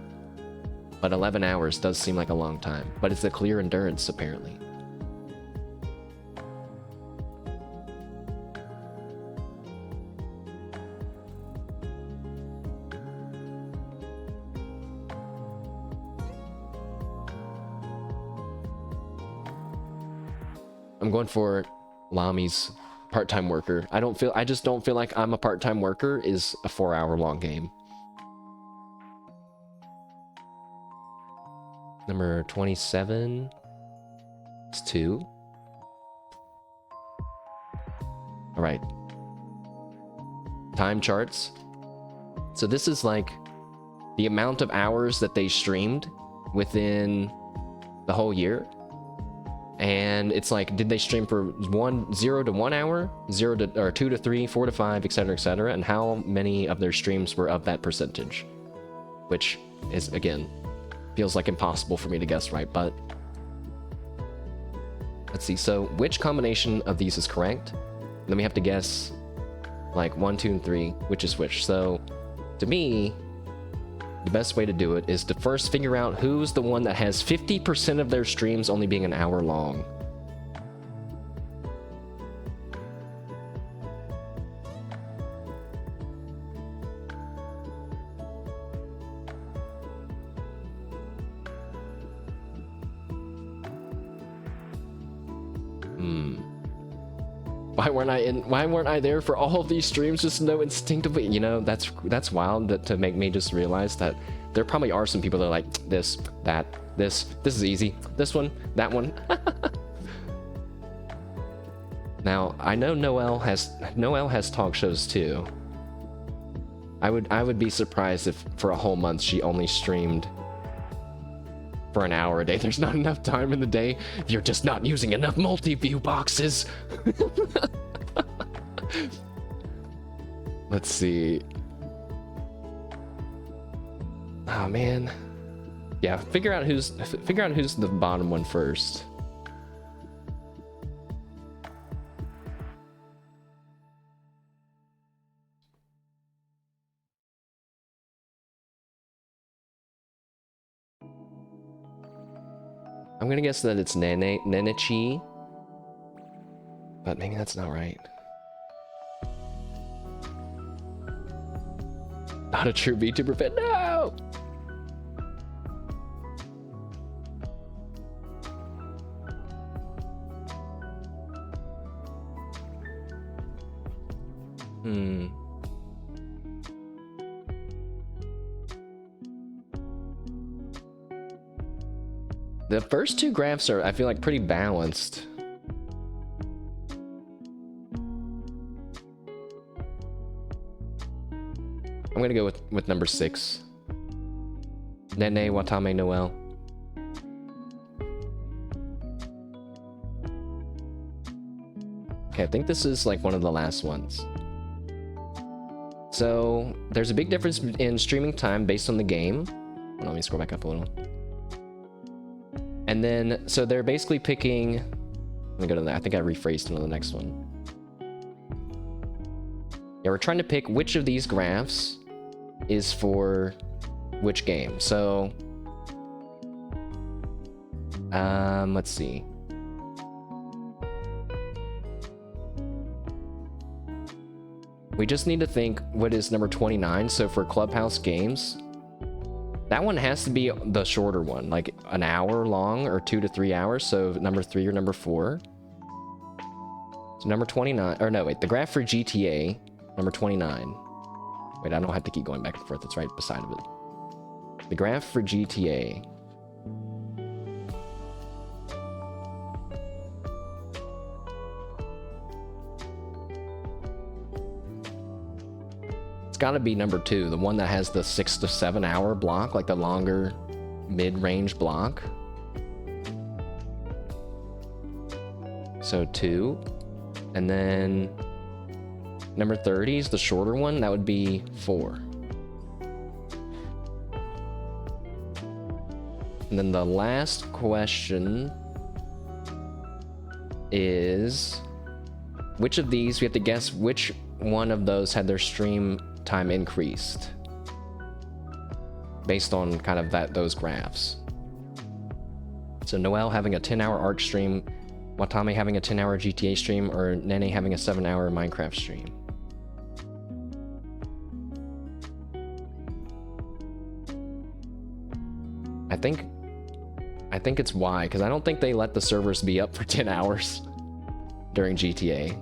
But 11 hours does seem like a long time. But it's a clear Endurance, apparently. I'm going for Lami's part-time worker. I just don't feel like I'm a part-time worker is a 4-hour long game. Number 27 is 2. All right. Time charts. So this is like the amount of hours that they streamed within the whole year. And it's like, did they stream for 0 to 1 hour, 2 to 3, 4 to 5, etc., and how many of their streams were of that percentage? Which is, again, feels like impossible for me to guess right, but let's see. So which combination of these is correct? Then we have to guess like 1, 2, and 3, which is which. So to me, the best way to do it is to first figure out who's the one that has 50% of their streams only being an hour long. Why weren't I there for all of these streams? Just know instinctively, you know, that's wild to make me just realize that there probably are some people that are like this, that, this is easy, this one, that one. Now, I know Noelle has talk shows too. I would be surprised if for a whole month she only streamed for an hour a day. There's not enough time in the day. You're just not using enough multi-view boxes. Let's see. Oh man. Yeah, figure out who's the bottom one first. I'm gonna guess that it's Nenechi, but maybe that's not right. Not a true VTuber fan. No! The first two graphs are, I feel like, pretty balanced. I'm gonna go with number 6. Nene Watame Noel. Okay, I think this is like one of the last ones. So there's a big difference in streaming time based on the game. Let me scroll back up a little. And then, so they're basically picking, let me go to that. I think I rephrased into the next one. Yeah, we're trying to pick which of these graphs is for which game. So, let's see. We just need to think what is number 29. So for Clubhouse games, that one has to be the shorter one, like an hour long or 2 to 3 hours. So number 3 or number 4. So number 29, or no, wait, the graph for GTA, number 29. Wait, I don't have to keep going back and forth. It's right beside of it. The graph for GTA. It's got to be number 2, the one that has the 6 to 7 hour block, like the longer mid-range block. So 2. And then number 30 is the shorter one. That would be 4. And then the last question is, which of these, we have to guess which one of those had their stream time increased based on kind of those graphs. So Noel having a 10-hour Arc stream, Watame having a 10-hour GTA stream, or Nene having a 7-hour Minecraft stream. I think it's Y, because I don't think they let the servers be up for 10 hours during GTA.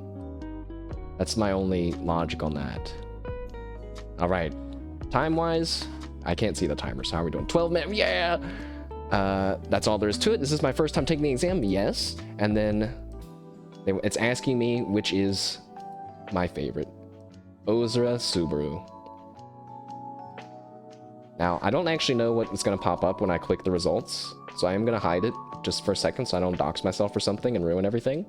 That's my only logic on that. All right, time-wise, I can't see the timers. How are we doing? 12 minutes, yeah! That's all there is to it. This is my first time taking the exam, yes. And then it's asking me which is my favorite. Ozra Subaru. Now, I don't actually know what is going to pop up when I click the results, so I am going to hide it just for a second so I don't dox myself or something and ruin everything.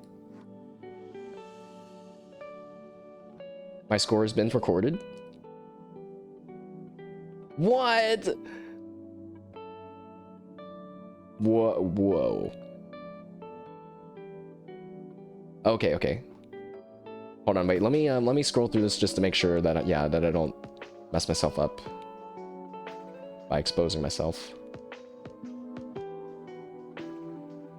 My score has been recorded. What? Whoa. Okay. Hold on, wait. Let me scroll through this just to make sure that that I don't mess myself up by exposing myself.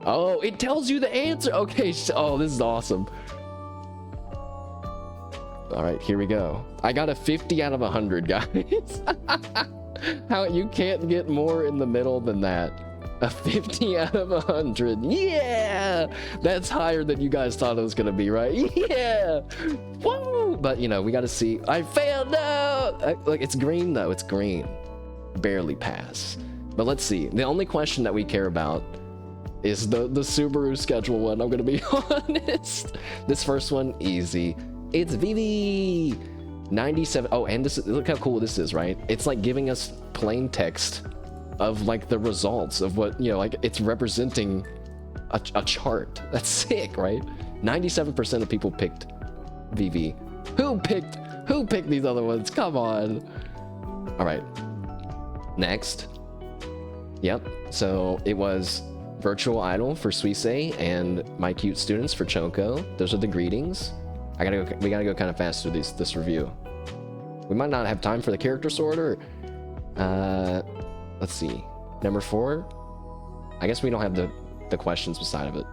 Oh, it tells you the answer. Okay. Oh, this is awesome. All right, here we go. I got a 50 out of 100, guys. How you can't get more in the middle than that. A 50 out of 100. Yeah! That's higher than you guys thought it was gonna be, right? Yeah! Woo! But, you know, we gotta see. I failed! No! Look, it's green, though. It's green. Barely pass. But let's see. The only question that we care about is the Subaru schedule one, I'm gonna be honest. This first one, easy. It's Vivi! 97. Oh, and this is, look how cool this is, right? It's like giving us plain text of like the results of what, you know, like it's representing a chart. That's sick, right? 97% of people picked VV. Who picked these other ones? Come on. All right. Next. Yep. So it was Virtual Idol for Suisse and My Cute Students for Choco. Those are the greetings. We gotta go kind of fast through this review. We might not have time for the character sorter. Let's see. Number 4. I guess we don't have the questions beside of it.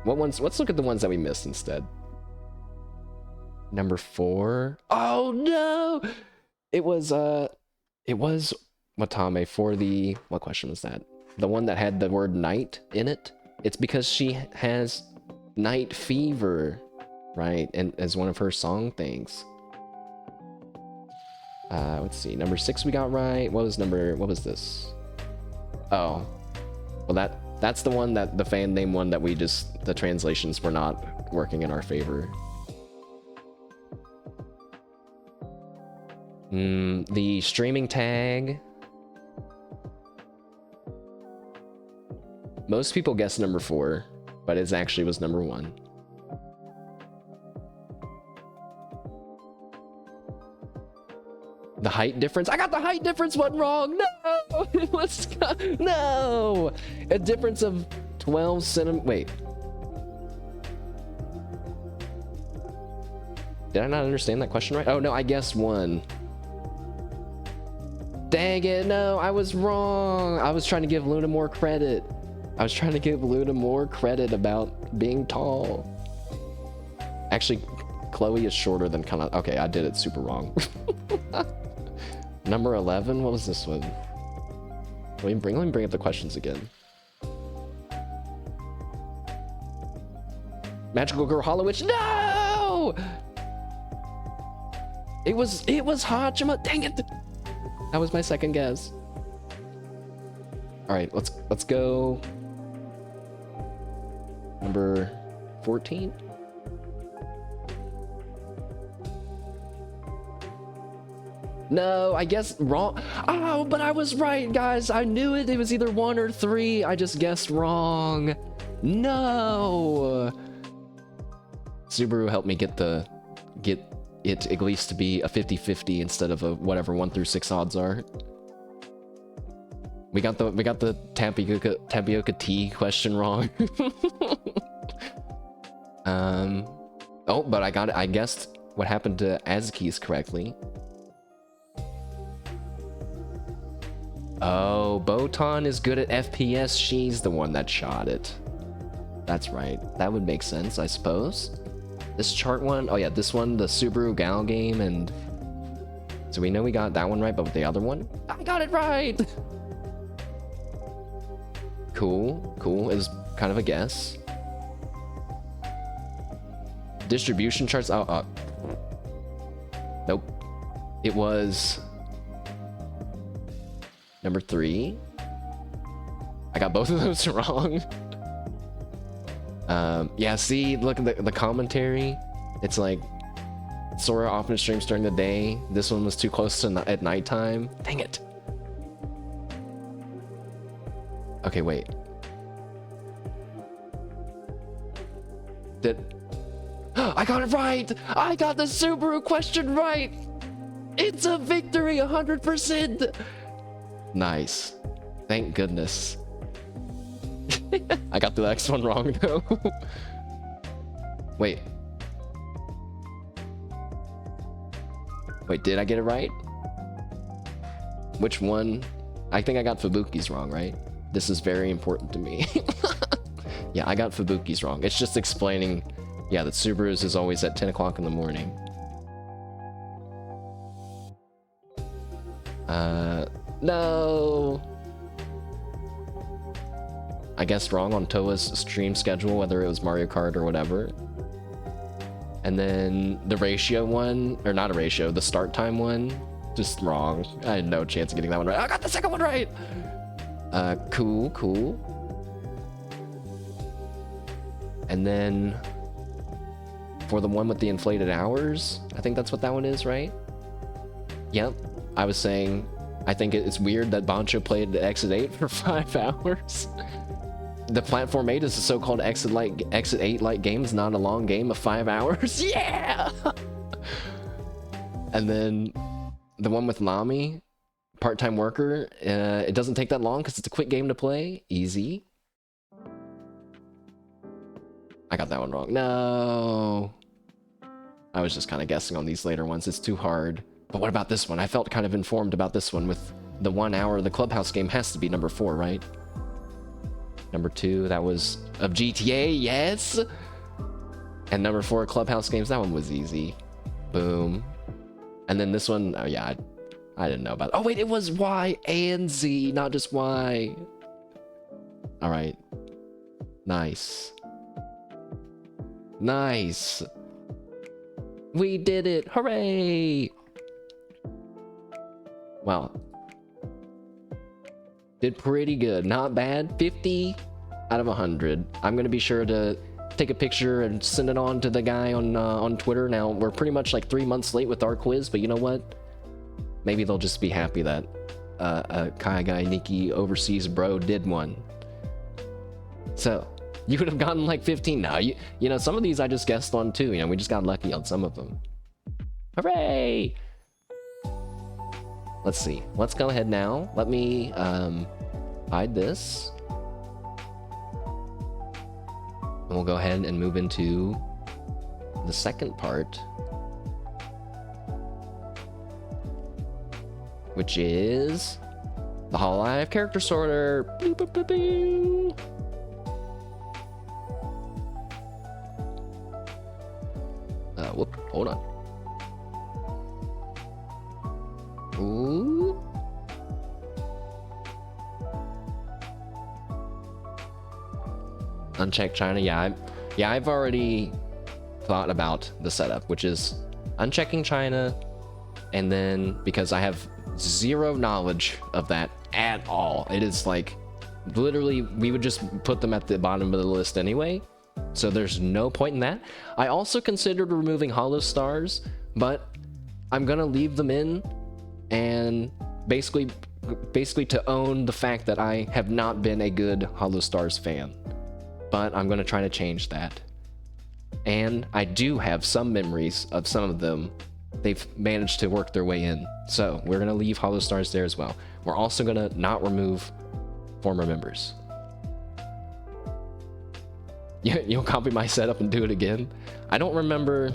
What ones? Let's look at the ones that we missed instead. Number 4. Oh no! It was Watame for the, what question was that? The one that had the word night in it. It's because she has night fever, right? And as one of her song things. Let's see. Number 6 we got right. What was this? Oh, well that's the one that the fan name one that the translations were not working in our favor. The streaming tag. Most people guessed number 4, but it actually was number 1. The height difference. I got the height difference one wrong. No, no. A difference of 12 centimeters. Wait. Did I not understand that question right? Oh no, I guessed 1. Dang it, no, I was wrong. I was trying to give Luna more credit. About being tall. Actually, Chloe is shorter than kind of. Okay, I did it super wrong. Number 11. What was this one? Let me bring up the questions again. Magical Girl Hololive. No! It was Hachima. Dang it! That was my second guess. All right, let's go. Number 14. No, I guess wrong. Oh, but I was right, guys. I knew it. It was either 1 or 3. I just guessed wrong. No. Subaru helped me get it at least to be a 50-50 instead of a whatever 1 through 6 odds are. We got the tapioca tea question wrong. Oh, but I got it. I guessed what happened to Azuki's correctly. Oh, Botan is good at FPS. She's the one that shot it. That's right. That would make sense, I suppose. This chart one, oh yeah, this one, the Subaru Gal game, and so we know we got that one right, but with the other one, I got it right. Cool. It was kind of a guess. Distribution charts. Nope. It was number 3. I got both of those wrong. Yeah, see, look at the commentary. It's like Sora often streams during the day. This one was too close to at nighttime. Dang it. Okay, wait. I got it right! I got the Subaru question right! It's a victory, 100%! Nice. Thank goodness. I got the next one wrong, though. Wait. Wait, did I get it right? Which one? I think I got Fubuki's wrong, right? This is very important to me. Yeah, I got Fubuki's wrong. It's just explaining, yeah, that Subaru's is always at 10 o'clock in the morning. No! I guessed wrong on Toa's stream schedule, whether it was Mario Kart or whatever. And then the ratio one, or not a ratio, the start time one, just wrong. I had no chance of getting that one right. I got the second one right! Cool. And then for the one with the inflated hours, I think that's what that one is, right? Yep. I was saying, I think it's weird that Bancho played Exit 8 for 5 hours. The Platform 8 is a so-called Exit 8-like game. It's not a long game of 5 hours. Yeah! And then the one with Lami, part-time worker, it doesn't take that long because it's a quick game to play. Easy. I got that one wrong. No! I was just kind of guessing on these later ones. It's too hard. But what about this one? I felt kind of informed about this one with the 1 hour. The Clubhouse game has to be number 4, right? Number 2, that was of GTA, yes! And number 4, Clubhouse games, that one was easy. Boom. And then this one, oh yeah, I didn't know about it. Oh wait, it was Y and Z, not just Y. Alright. Nice. Nice. We did it, hooray! Wow. Did pretty good, not bad. 50 out of 100. I'm gonna be sure to take a picture and send it on to the guy on Twitter. Now, we're pretty much like 3 months late with our quiz, but you know what? Maybe they'll just be happy that a kaigainiki overseas bro did one. So, you would have gotten like 15 now. You know, some of these I just guessed on too. You know, we just got lucky on some of them. Hooray! Let's see. Let's go ahead now. Let me hide this. And we'll go ahead and move into the second part, which is the Hololive character sorter. Boop, boop, boop, boop. Whoop, hold on. Ooh. Uncheck China. Yeah, I've already thought about the setup, which is unchecking China, and then because I have zero knowledge of that at all, it is like literally we would just put them at the bottom of the list anyway, so there's no point in that. I also considered removing Hollow Stars, but I'm gonna leave them in, and basically to own the fact that I have not been a good Hollow Stars fan. But I'm gonna try to change that. And I do have some memories of some of them. They've managed to work their way in. So we're going to leave Hollow Stars there as well. We're also going to not remove former members. You'll copy my setup and do it again? I don't remember.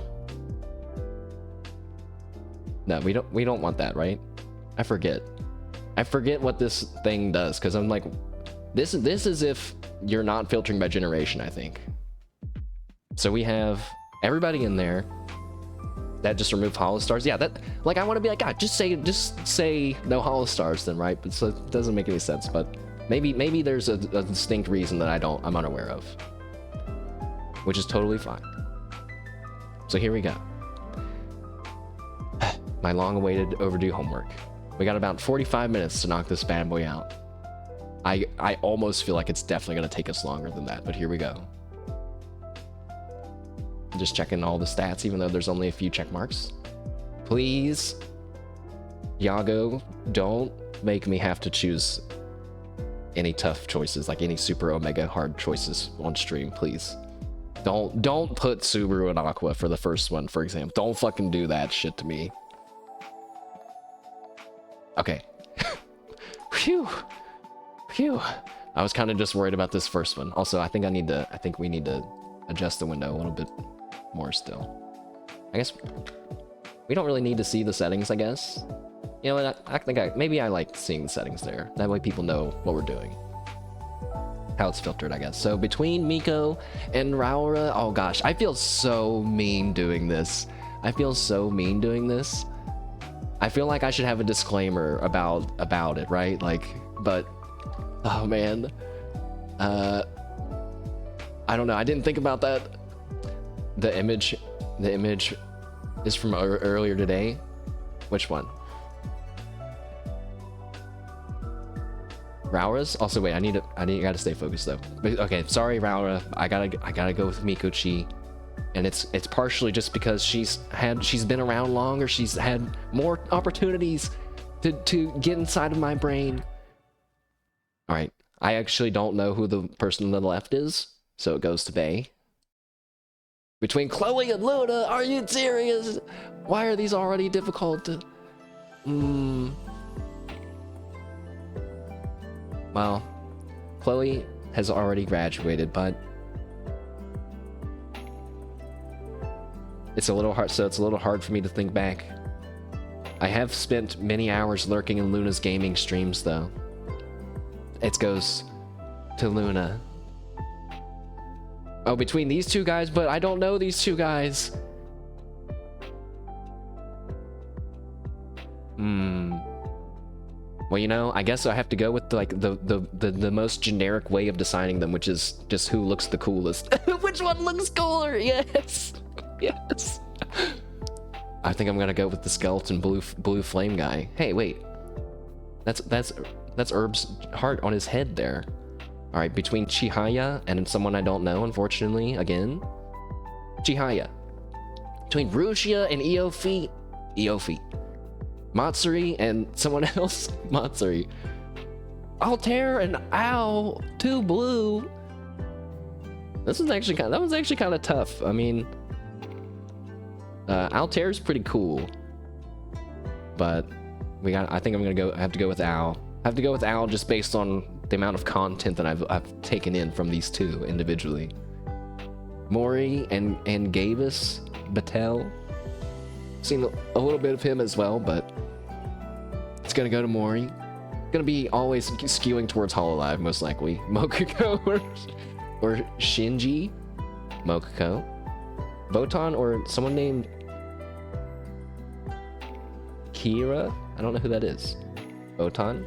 No, we don't want that, right? I forget what this thing does, because I'm like, this is if you're not filtering by generation, I think. So we have everybody in there. That just removed Hollow Stars. Yeah, that, like, I want to be like, God, just say no Hollow Stars then, right? But so it doesn't make any sense. But maybe there's a distinct reason that I'm unaware of, which is totally fine. So here we go. My long-awaited, overdue homework. We got about 45 minutes to knock this bad boy out. I almost feel like it's definitely going to take us longer than that, but here we go. Just checking all the stats, even though there's only a few check marks. Please, Yago, don't make me have to choose any tough choices, like any super omega hard choices on stream, please. Don't put Subaru and Aqua for the first one, for example. Don't fucking do that shit to me. Okay. Phew. Phew. I was kind of just worried about this first one. Also, I think we need to adjust the window a little bit more still. I guess we don't really need to see the settings, I guess. You know what? I think maybe I like seeing the settings there. That way people know what we're doing. How it's filtered, I guess. So between Miko and Raura, oh gosh, I feel so mean doing this. I feel so mean doing this. I feel like I should have a disclaimer about it, right? Like, but oh man. I don't know. I didn't think about that. The image is from earlier today. Which one? Raura's? Also, wait, I gotta stay focused though. But, okay, sorry, Raura. I gotta go with Mikochi. And it's partially just because she's been around longer. She's had more opportunities to get inside of my brain. All right, I actually don't know who the person on the left is, so it goes to Bay. Between Chloe and Luna, are you serious? Why are these already difficult to... Well, Chloe has already graduated, but it's a little hard, so it's a little hard for me to think back. I have spent many hours lurking in Luna's gaming streams, though. It goes to Luna. Oh, between these two guys, but I don't know these two guys. Well, you know, I guess I have to go with the most generic way of deciding them, which is just who looks the coolest. Which one looks cooler? Yes. Yes. I think I'm gonna go with the skeleton blue flame guy. Hey, wait. That's Herb's heart on his head there. All right, between Chihaya and someone I don't know, unfortunately, again. Chihaya. Between Rushia and Eofi. Matsuri and someone else, Matsuri. Altair and Ow, two blue. That was actually kind of tough. I mean, Altair's pretty cool, but I think I have to go with Owl. I have to go with Owl just based on the amount of content that I've taken in from these two individually. Mori and Gavis Battelle. Seen a little bit of him as well, but it's gonna go to Mori. Gonna be always skewing towards Hololive, most likely. Mokuko or Shinji. Mokuko. Botan or someone named Kira? I don't know who that is. Botan?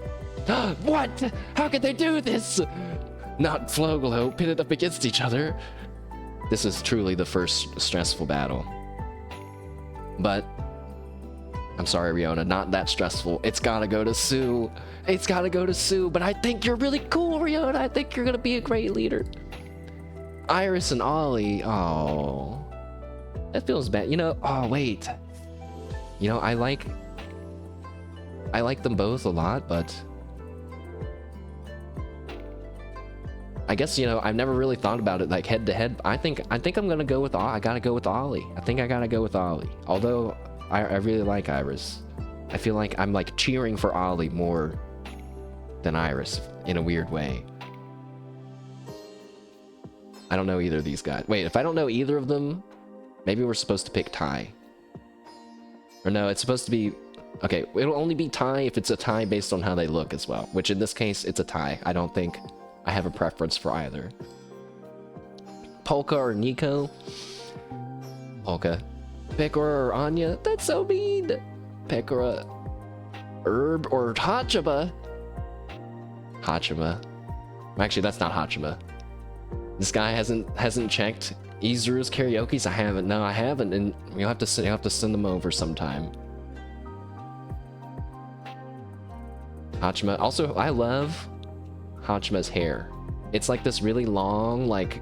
What? How could they do this? Not Floglow pitted up against each other. This is truly the first stressful battle. But I'm sorry, Riona, not that stressful. It's gotta go to Sue. It's gotta go to Sue, but I think you're really cool, Riona. I think you're gonna be a great leader. Iris and Ollie, oh. That feels bad. You know, oh wait. You know, I like them both a lot, but I guess, you know, I've never really thought about it like head to head. I think I'm gonna go with I gotta go with Ollie. I think I gotta go with Ollie. Although I really like Iris. I feel like I'm like cheering for Ollie more than Iris in a weird way. I don't know either of these guys. Wait, if I don't know either of them, maybe we're supposed to pick Ty. Or no, it's supposed to be... Okay, it'll only be Ty if it's a tie based on how they look as well. Which in this case, it's a tie. I don't think I have a preference for either. Polka or Nico? Polka. Pekora or Anya? That's so mean! Pekora. Herb or Hachima? Hachima. Actually, that's not Hachima. This guy hasn't checked Izuru's karaoke's. I haven't. No, I haven't, and you'll have to send them over sometime. Hachima. Also, I love Hachima's hair. It's like this really long, like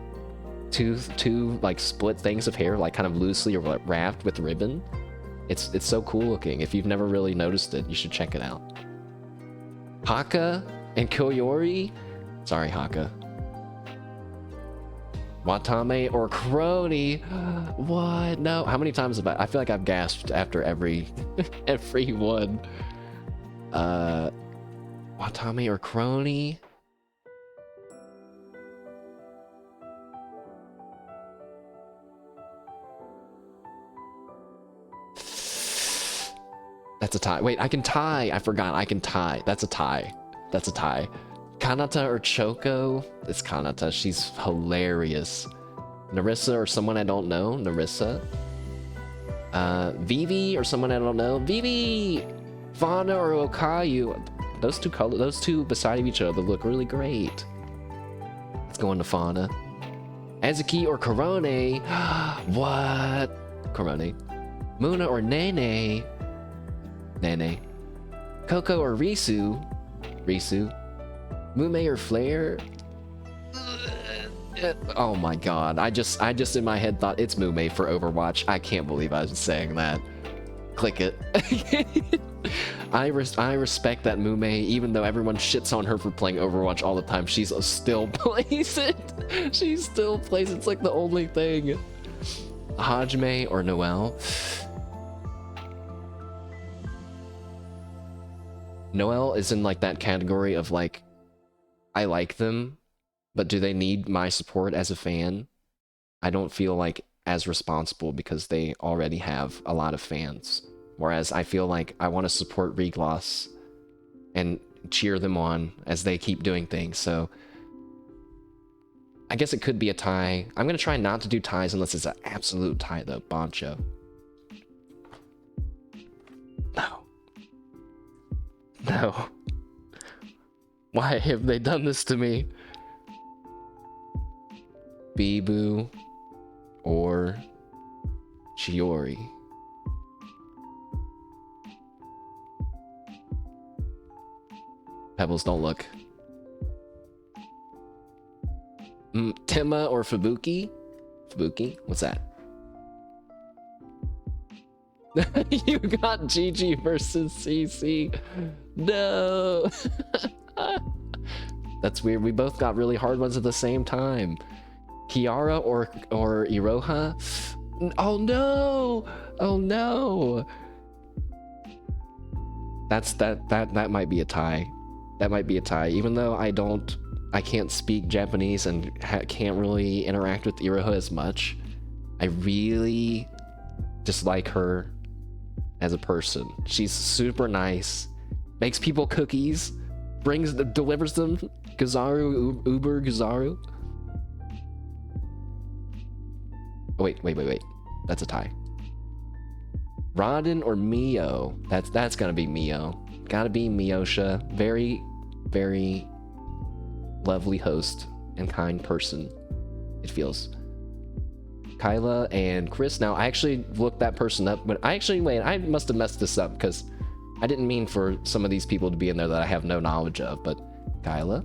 two like split things of hair, like kind of loosely wrapped with ribbon. It's so cool looking. If you've never really noticed it, you should check it out. Haka and Koyori. Sorry, Haka. Watame or Crony? What? No. How many times have I feel like I've gasped after every one. Watame or Crony? That's a tie. Wait, I can tie. I forgot. I can tie. That's a tie. That's a tie. Kanata or Choco? It's Kanata. She's hilarious. Narissa or someone I don't know? Narissa. Vivi or someone I don't know? Vivi! Fauna or Okayu? Those two beside each other look really great. Let's go into Fauna. Azuki or Korone? What? Korone. Muna or Nene? Nene. Coco or Risu? Risu. Mume or Flare? Oh my god. I just in my head thought it's Mume for Overwatch. I can't believe I was saying that. Click it. I respect that Mume, even though everyone shits on her for playing Overwatch all the time. She still plays it. She still plays it. It's like the only thing. Hajime or Noelle? Noelle is in like that category of like, I like them, but do they need my support as a fan? I don't feel like as responsible because they already have a lot of fans. Whereas I feel like I want to support Regloss and cheer them on as they keep doing things. So I guess it could be a tie. I'm going to try not to do ties unless it's an absolute tie though. Bancho. No. No. Why have they done this to me? Bibu or Chiori? Pebbles, don't look. Tema or Fubuki? Fubuki? What's that? You got GG versus CC. No. That's weird. We both got really hard ones at the same time. Kiara or Iroha? Oh no! Oh no! That might be a tie. That might be a tie. Even though I can't speak Japanese and can't really interact with Iroha as much, I really dislike her as a person. She's super nice, makes people cookies, delivers them. Gazaru, Uber Gazaru. Oh, wait. That's a tie. Rodin or Mio? That's gonna be Mio. Gotta be Miosha. Very, very lovely host and kind person, it feels. Kyla and Chris. Now, I actually looked that person up, but I must have messed this up because I didn't mean for some of these people to be in there that I have no knowledge of, but Kyla.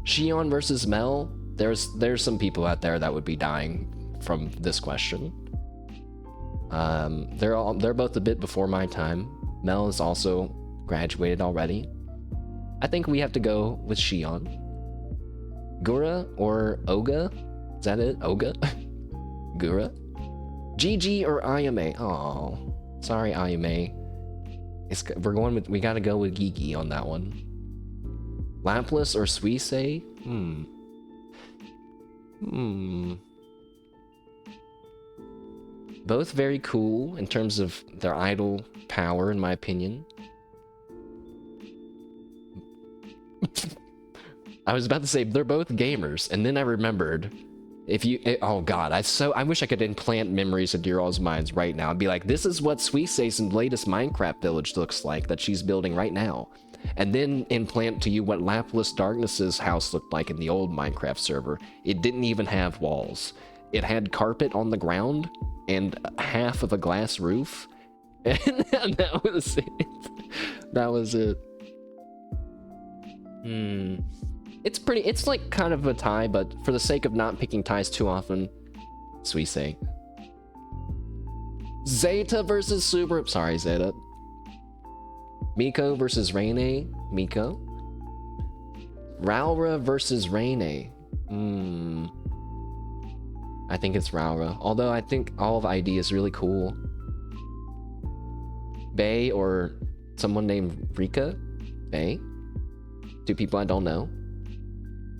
Shion versus Mel. There's some people out there that would be dying from this question. They're both a bit before my time. Mel is also graduated already. I think we have to go with Shion. Gura or Oga? Is that it? Oga? Gura? GG or Ayame? Oh, sorry, Ayame. We gotta go with Geeky on that one. Laplas or Suisei? Both very cool in terms of their idol power, in my opinion. I was about to say they're both gamers, and then I remembered, oh god, I wish I could implant memories into your all's minds right now and be like, this is what Suisei's latest Minecraft village looks like that she's building right now, and then implant to you what Lapless Darkness's house looked like in the old Minecraft server. It didn't even have walls. It had carpet on the ground and half of a glass roof, and that was it. That was it. It's like kind of a tie, but for the sake of not picking ties too often, Suisei. Zeta versus Subaru. Sorry, Zeta. Miko versus Reine. Miko. Raura versus Reine. I think it's Raura. Although I think all of ID is really cool. Bae or someone named Rika. Bae. Two people I don't know.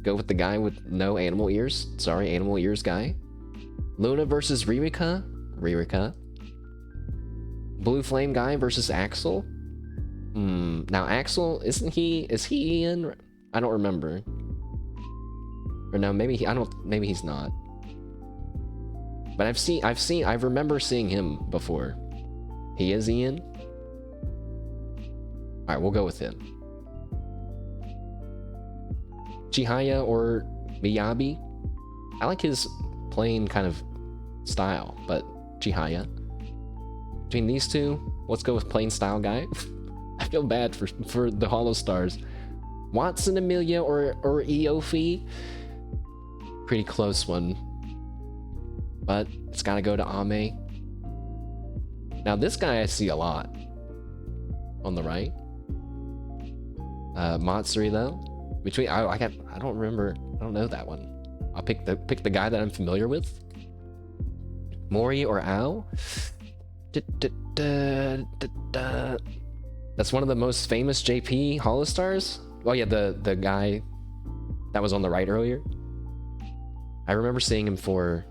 Go with the guy with no animal ears. Sorry, animal ears guy. Luna versus Ririka. Ririka. Blue Flame guy versus Axel. Now Axel, is he Ian? I don't remember. Or no, maybe he's not. But I remember seeing him before. He is Ian? Alright, we'll go with him. Chihaya or Miyabi? I like his plain kind of style, but Chihaya. Between these two, let's go with plain style guy. I feel bad for the Hollow Stars. Watson Amelia or Eofi? Pretty close one. But it's gotta go to Ame. Now this guy I see a lot. On the right. Matsuri though. Between I don't remember. I don't know that one. I'll pick the guy that I'm familiar with. Mori or Ao? That's one of the most famous JP Holostars. Oh yeah, the guy that was on the right earlier. I remember seeing him for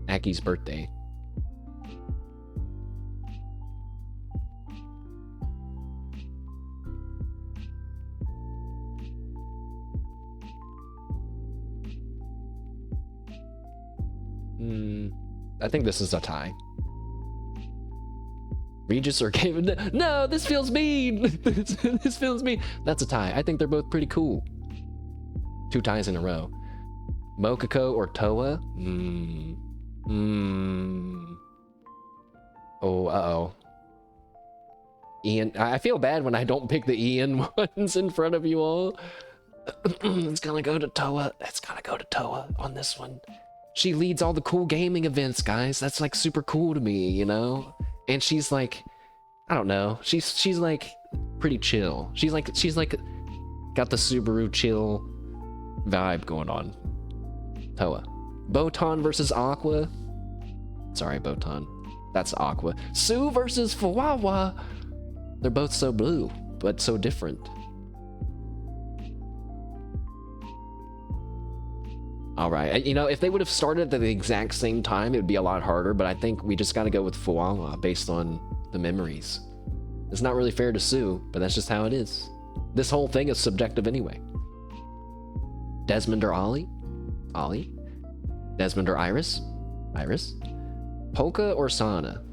Aki's birthday. I think this is a tie. Regis or Kevin? No, this feels mean. This feels mean. That's a tie. I think they're both pretty cool. 2 ties in a row. Mokoko or Toa? Oh, uh-oh. Ian. I feel bad when I don't pick the Ian ones in front of you all. It's gonna go to Toa. It's gotta go to Toa on this one. She leads all the cool gaming events, guys. That's like super cool to me, you know? And she's like, I don't know. She's like pretty chill. She's like got the Subaru chill vibe going on. Toa. Botan versus Aqua. Sorry, Botan. That's Aqua. Sue versus Fawawa. They're both so blue, but so different. Alright, you know, if they would have started at the exact same time, it would be a lot harder, but I think we just gotta go with Fawawa based on the memories. It's not really fair to Sue, but that's just how it is. This whole thing is subjective anyway. Desmond or Ollie? Ollie. Desmond or Iris? Iris. Polka or Sana?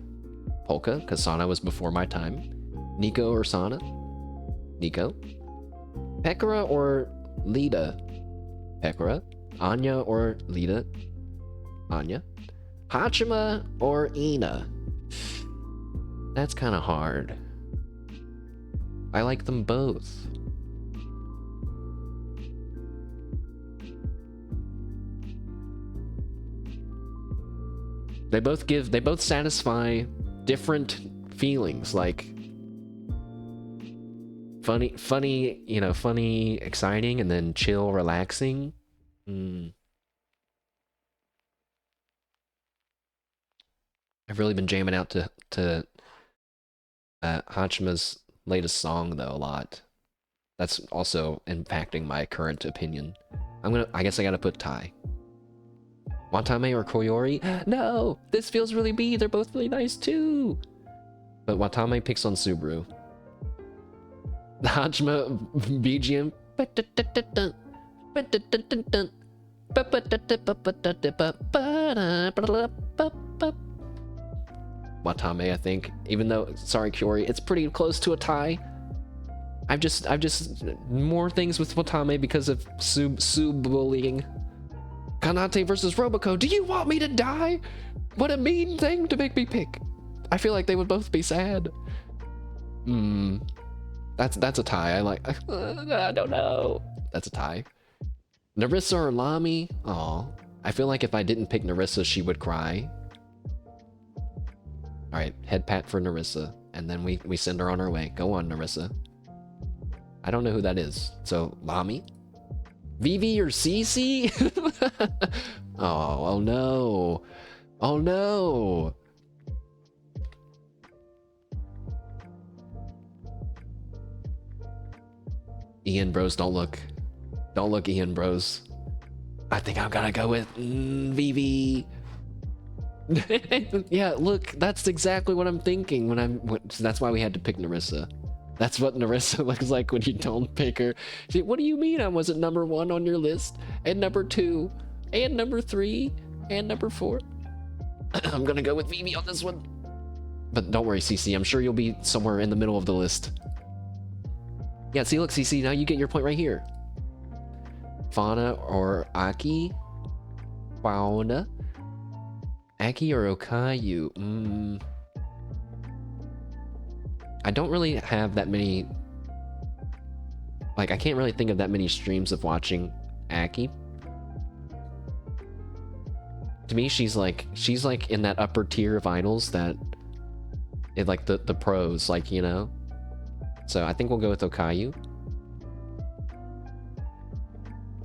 Polka, because Sana was before my time. Nico or Sana? Nico. Pekora or Lida? Pekora. Anya or Lida? Anya. Hachima or Ina? That's kind of hard. I like them both. They both satisfy different feelings, like funny, you know, funny, exciting, and then chill, relaxing. I've really been jamming out to Hachima's latest song though a lot. That's also impacting my current opinion. I guess I gotta put Tai. Watame or Koyori? No! This feels really me, they're both really nice too! But Watame picks on Subaru. The Hachima BGM. Watame, I think. Even though, sorry, Kyori, it's pretty close to a tie. I've just more things with Watame because of bullying. Kanate versus Roboco. Do you want me to die? What a mean thing to make me pick. I feel like they would both be sad. That's a tie. I like. I don't know. That's a tie. Narissa or Lami? Aw. I feel like if I didn't pick Narissa, she would cry. Alright, head pat for Narissa. And then we send her on her way. Go on, Narissa. I don't know who that is. So, Lami? Vivi or Cece? Oh no. Oh no. Ian bros, don't look. Don't look, Ian bros. I think I'm gonna go with Vivi. Yeah, look, that's exactly what I'm thinking so that's why we had to pick Narissa. That's what Narissa looks like when you don't pick her. See, what do you mean I wasn't number 1 on your list? And number 2? And number 3? And number 4? I'm gonna go with Vivi on this one. But don't worry, CC, I'm sure you'll be somewhere in the middle of the list. Yeah, see, look, CC, now you get your point right here. Fauna or Aki? Fauna? Aki or Okayu? I don't really have that many... Like, I can't really think of that many streams of watching Aki. To me, she's like in that upper tier of idols that... like the pros, like, you know? So I think we'll go with Okayu.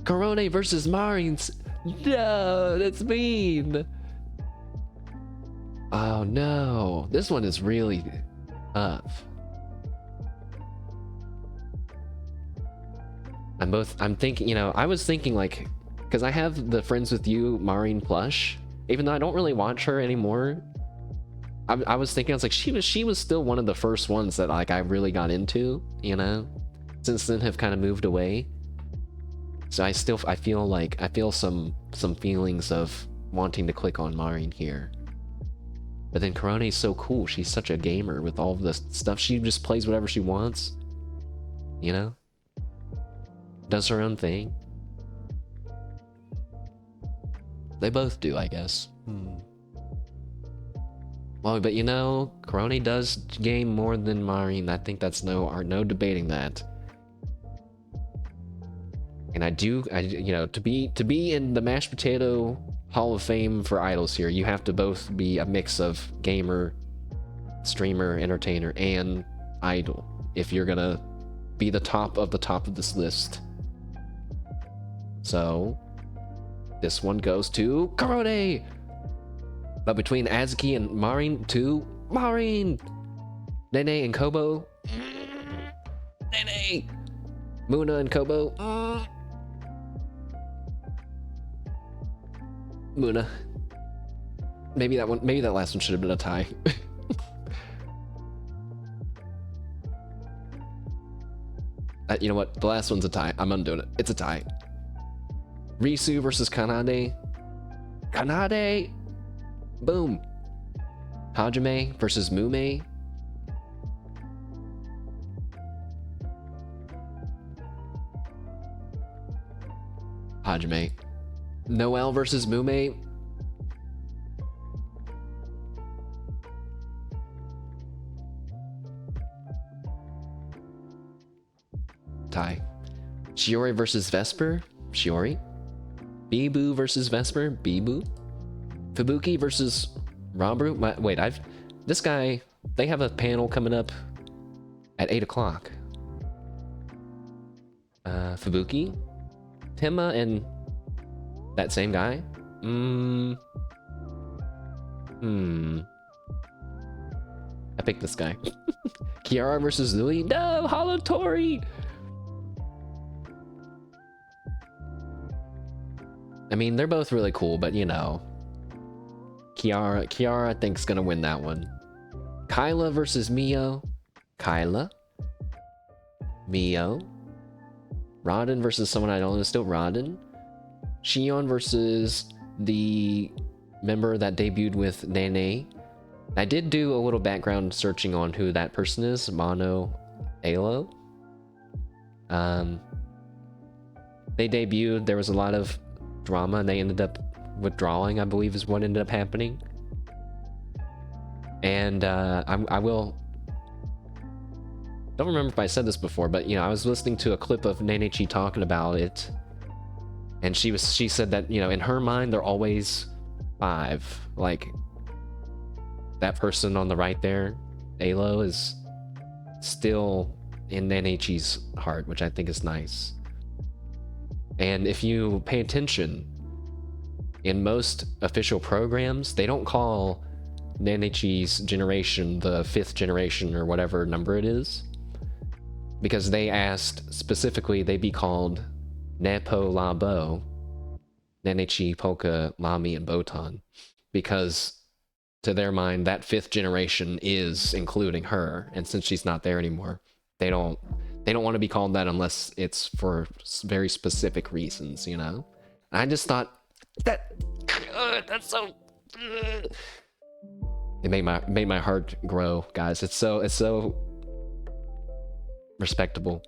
Korone versus Marines. No, that's mean. Oh no, this one is really tough. I'm thinking, you know, I was thinking like, because I have the Friends With You Marine plush, even though I don't really watch her anymore. I was thinking, I was like, she was still one of the first ones that like I really got into, you know. Since then have kind of moved away. So I feel some feelings of wanting to click on Marine here. But then Korone's so cool. She's such a gamer with all of the stuff. She just plays whatever she wants. You know? Does her own thing. They both do, I guess. Well, but you know, Korone does game more than Marine. I think that's no debating that. And you know, to be in the mashed potato Hall of Fame for idols here, you have to both be a mix of gamer, streamer, entertainer, and idol if you're gonna be the top of this list. So this one goes to Korone. But between Azuki and Marine, to Marine. Nene and Kobo. Nene. Muna and Kobo. Muna. Maybe that last one should have been a tie. You know what? The last one's a tie. I'm undoing it. It's a tie. Risu versus Kanade. Kanade! Boom. Hajime versus Mume. Hajime. Noelle versus Mume. Tie. Shiori versus Vesper. Shiori. Bibu versus Vesper. Bibu. Fubuki versus Rambu. Wait, this guy, they have a panel coming up at 8 o'clock. Fubuki, Tema, and that same guy. I picked this guy. Kiara versus Louis. No, Holotori. I mean, they're both really cool, but you know, Kiara I think is gonna win that one. Kyla versus Mio. Kyla. Mio. Rodden versus someone I don't know, still Rodden. Shion versus the member that debuted with Nene. I did do a little background searching on who that person is, Mono Alo. They debuted, there was a lot of drama, and they ended up withdrawing, I believe is what ended up happening. And I will... don't remember if I said this before, but you know, I was listening to a clip of Nenechi talking about it, and she said that, you know, in her mind they're always 5. Like, that person on the right there, Alo, is still in Nenechi's heart, which I think is nice. And if you pay attention, in most official programs, they don't call Nenechi's generation the 5th generation or whatever number it is, because they asked specifically they be called Nepo Labo, Nenechi, Polka, Lami, and Botan, because to their mind that 5th generation is including her, and since she's not there anymore, they don't want to be called that unless it's for very specific reasons, you know? I just thought that that's so it made my heart grow, guys. It's so respectable.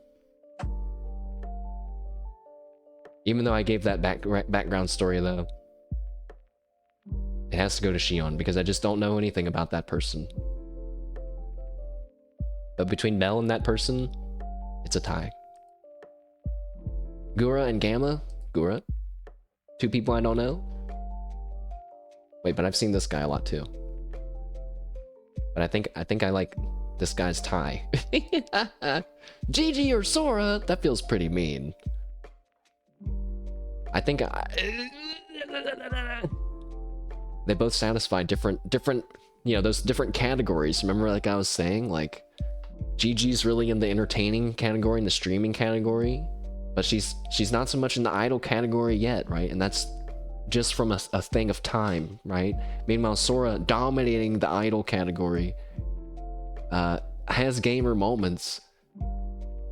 Even though I gave that background story, though, it has to go to Shion because I just don't know anything about that person. But between Mel and that person, it's a tie. Gura and Gamma? Gura? 2 people I don't know? Wait, but I've seen this guy a lot too. But I think I like this guy's tie. Gigi or Sora? That feels pretty mean. I think they both satisfy different, you know, those different categories. Remember, like I was saying, like Gigi's really in the entertaining category and the streaming category, but she's not so much in the idol category yet, right? And that's just from a thing of time, right? Meanwhile, Sora, dominating the idol category, has gamer moments,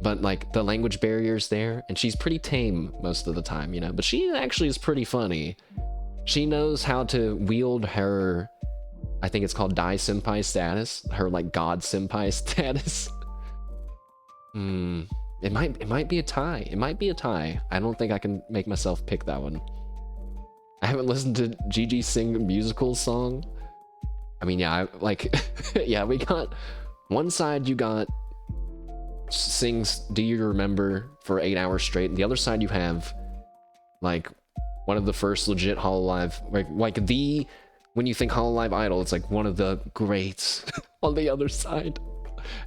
but like the language barrier's there, and she's pretty tame most of the time, you know, but she actually is pretty funny. She knows how to wield her, I think it's called Dai Senpai status, her like God Senpai status. It might be a tie. It might be a tie. I don't think I can make myself pick that one. I haven't listened to Gigi sing a musical song. I mean, yeah, yeah, we got one side, you got sings Do You Remember for 8 hours straight, and the other side you have like one of the first legit Hololive, like the, when you think Hololive Idol, it's like one of the greats on the other side.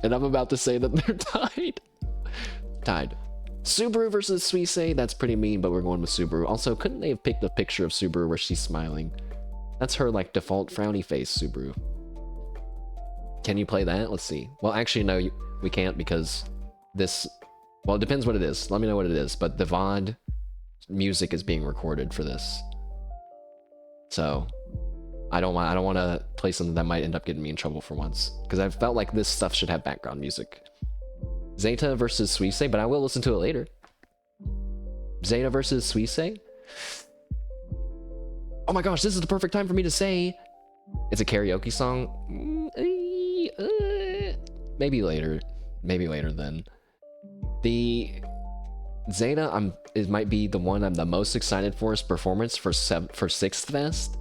And I'm about to say that they're tied. Subaru versus Suisei, that's pretty mean, but we're going with Subaru. Also, couldn't they have picked a picture of Subaru where she's smiling? That's her like default frowny face, Subaru. Can you play that? Let's see. Well, actually, no, we can't because this, well, it depends what it is. Let me know what it is, but the VOD music is being recorded for this. So I don't want to play something that might end up getting me in trouble for once, because I felt like this stuff should have background music. Zeta versus Suisei, but I will listen to it later. Zeta versus Suisei? Oh my gosh, this is the perfect time for me to say it's a karaoke song. Maybe later then. The Zeta, it might be the one I'm the most excited for his performance for 6th Fest,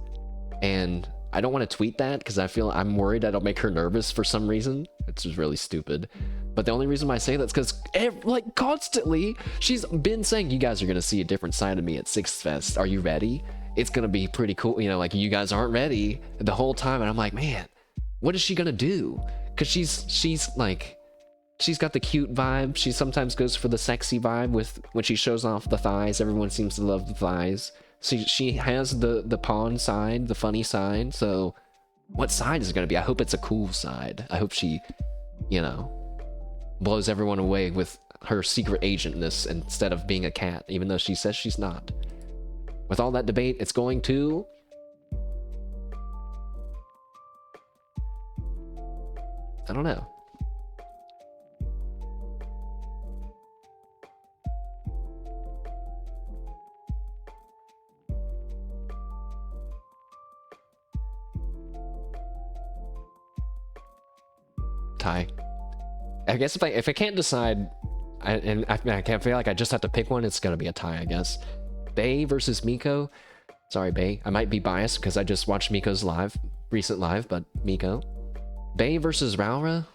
and I don't want to tweet that because I'm worried that'll make her nervous for some reason. It's just really stupid. But the only reason why I say that's because like constantly she's been saying, you guys are gonna see a different side of me at 6th Fest. Are you ready? It's gonna be pretty cool. You know, like you guys aren't ready the whole time, and I'm like, man, what is she gonna do? Because she's like, she's got the cute vibe. She sometimes goes for the sexy vibe with when she shows off the thighs. Everyone seems to love the thighs. She has the pawn side, the funny side. So what side is it gonna be? I hope it's a cool side. I hope she, you know, blows everyone away with her secret agentness instead of being a cat, even though she says she's not. With all that debate, it's going to... I don't know. Tie. I guess if I can't decide, I can't feel like I just have to pick one, it's gonna be a tie, I guess. Bae versus Miko. Sorry, Bae. I might be biased because I just watched Miko's recent live, but Miko. Bae versus Raura.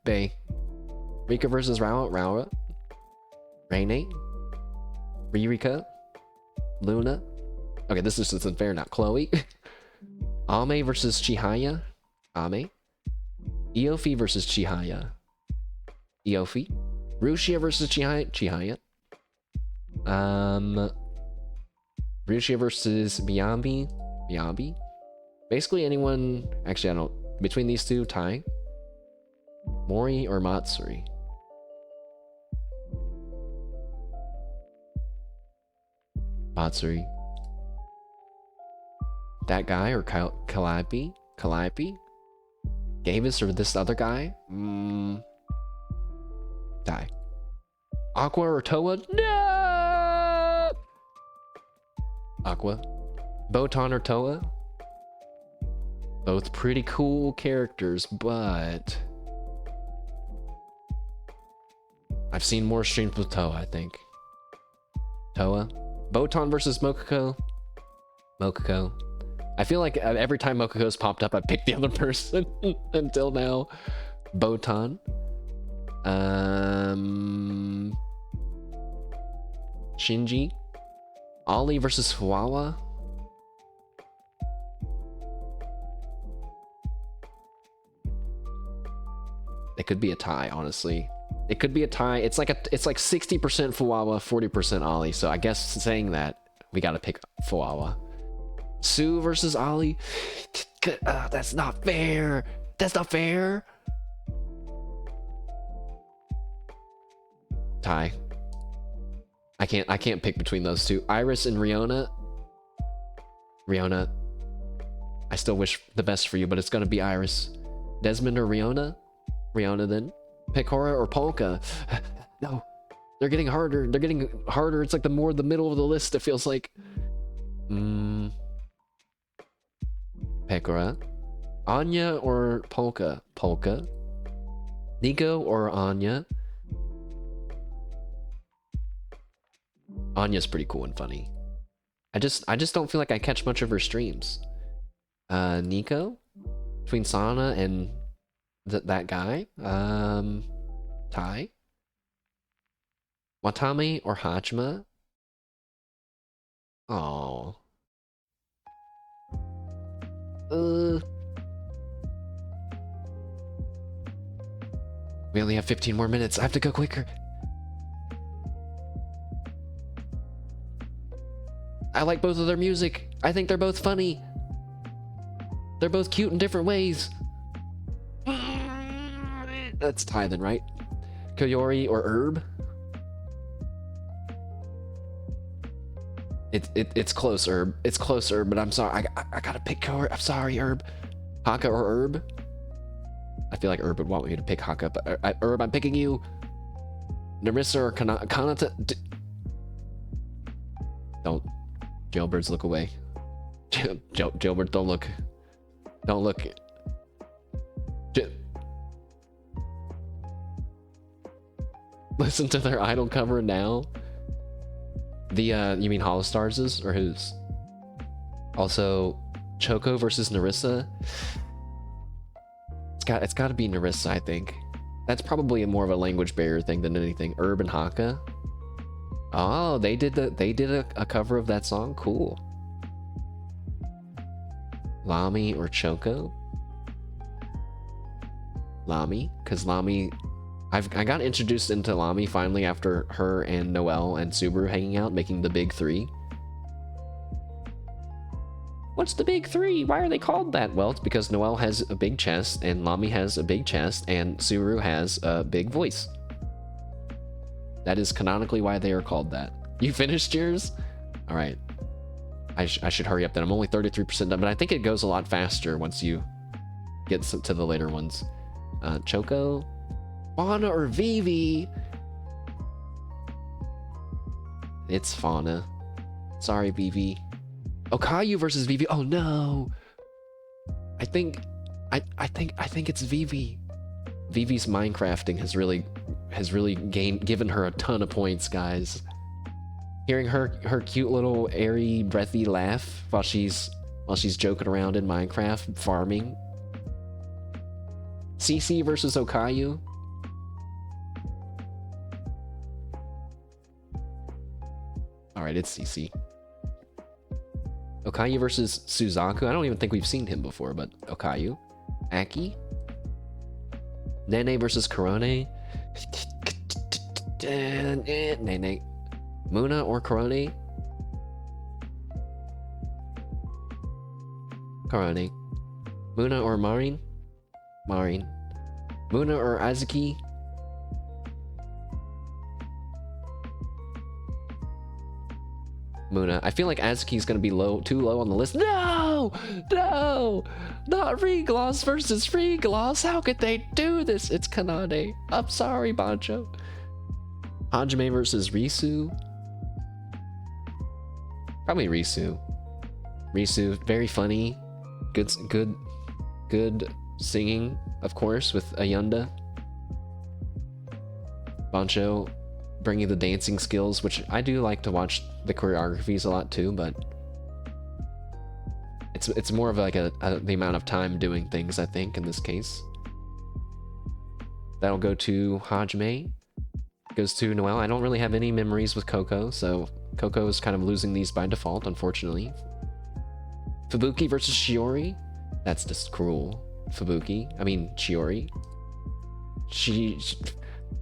Bae. Rika versus Raura. Raine. Ririka. Luna. Okay, this is unfair, not Chloe. Ame versus Chihaya. Ame. Iofi versus Chihaya. Iofi. Rushia versus Chihaya. Rushia versus Miyabi. Basically anyone... Actually, I don't... Between these two, tie. Mori or Matsuri? Matsuri. That guy or Calliope? Gavis or this other guy? Die. Aqua or Toa? No! Aqua. Botan or Toa? Both pretty cool characters, but... I've seen more streams with Toa, I think. Toa. Botan versus Mokuko? Mokuko. I feel like every time Mokuko's popped up, I picked the other person until now. Botan. Shinji. Ollie versus Huawa. It could be a tie, honestly. It could be a tie. It's like 60% Fuwawa, 40% Ollie. So I guess saying that, we gotta pick Fuwawa. Sue versus Ollie. That's not fair. That's not fair. Tie. I can't pick between those two. Iris and Riona. Riona. I still wish the best for you, but it's gonna be Iris. Desmond or Riona? Riona then. Picora or Polka? No. They're getting harder. They're getting harder. It's like the more the middle of the list, it feels like. Pecora. Anya or Polka? Polka. Nico or Anya? Anya's pretty cool and funny. I just don't feel like I catch much of her streams. Nico? Between Sana and that guy? Tai? Watami or Hajima? Oh. We only have 15 more minutes. I have to go quicker. I like both of their music. I think they're both funny. They're both cute in different ways. That's tie then, right? Koyori or Herb? It's close, Herb. It's close, Herb, but I'm sorry. I gotta pick Koyori. I'm sorry, Herb. Haka or Herb? I feel like Herb would want me to pick Haka, but Herb, I'm picking you. Narissa or Kanata? Don't. Jailbirds, look away. Jailbird, don't look. Don't look. Listen to their idol cover now. The you mean Holostars' or whose? Also, Choco versus Narissa. It's got to be Narissa, I think. That's probably more of a language barrier thing than anything. Herb and Haka. Oh, they did a cover of that song. Cool. Lami or Choco? Lami, because Lami, I got introduced into Lami finally after her and Noelle and Subaru hanging out, making the big three. What's the big three? Why are they called that? Well, it's because Noelle has a big chest, and Lami has a big chest, and Subaru has a big voice. That is canonically why they are called that. You finished yours? All right. I should hurry up then. I'm only 33% done, but I think it goes a lot faster once you get to the later ones. Choco, Fauna or Vivi? It's Fauna. Sorry, Vivi. Oh, Caillou versus Vivi. Oh no. I think it's Vivi. Vivi's Minecrafting has really given her a ton of points, guys. Hearing her cute little airy, breathy laugh while she's joking around in Minecraft farming. CC versus Okayu. All right, it's CC. Okayu versus Suzaku. I don't even think we've seen him before, but Okayu. Aki. Nene versus Korone. Nene. Muna or Korone? Korone. Muna or Marin? Marin. Muna or Azuki? Muna. I feel like Azuki's gonna be too low on the list. No! No! Not Regloss versus Regloss! How could they do this? It's Kanade. I'm sorry, Bancho. Hajime versus Risu? Probably Risu. Risu, very funny. Good singing, of course, with Ayunda. Bancho bringing the dancing skills, which I do like to watch the choreographies a lot too, but it's more of like the amount of time doing things, I think, in this case. That'll go to Hajime. Goes to Noelle. I don't really have any memories with Coco, so Coco is kind of losing these by default, unfortunately. Fubuki versus Shiori? That's just cruel. Fubuki. I mean, Shiori.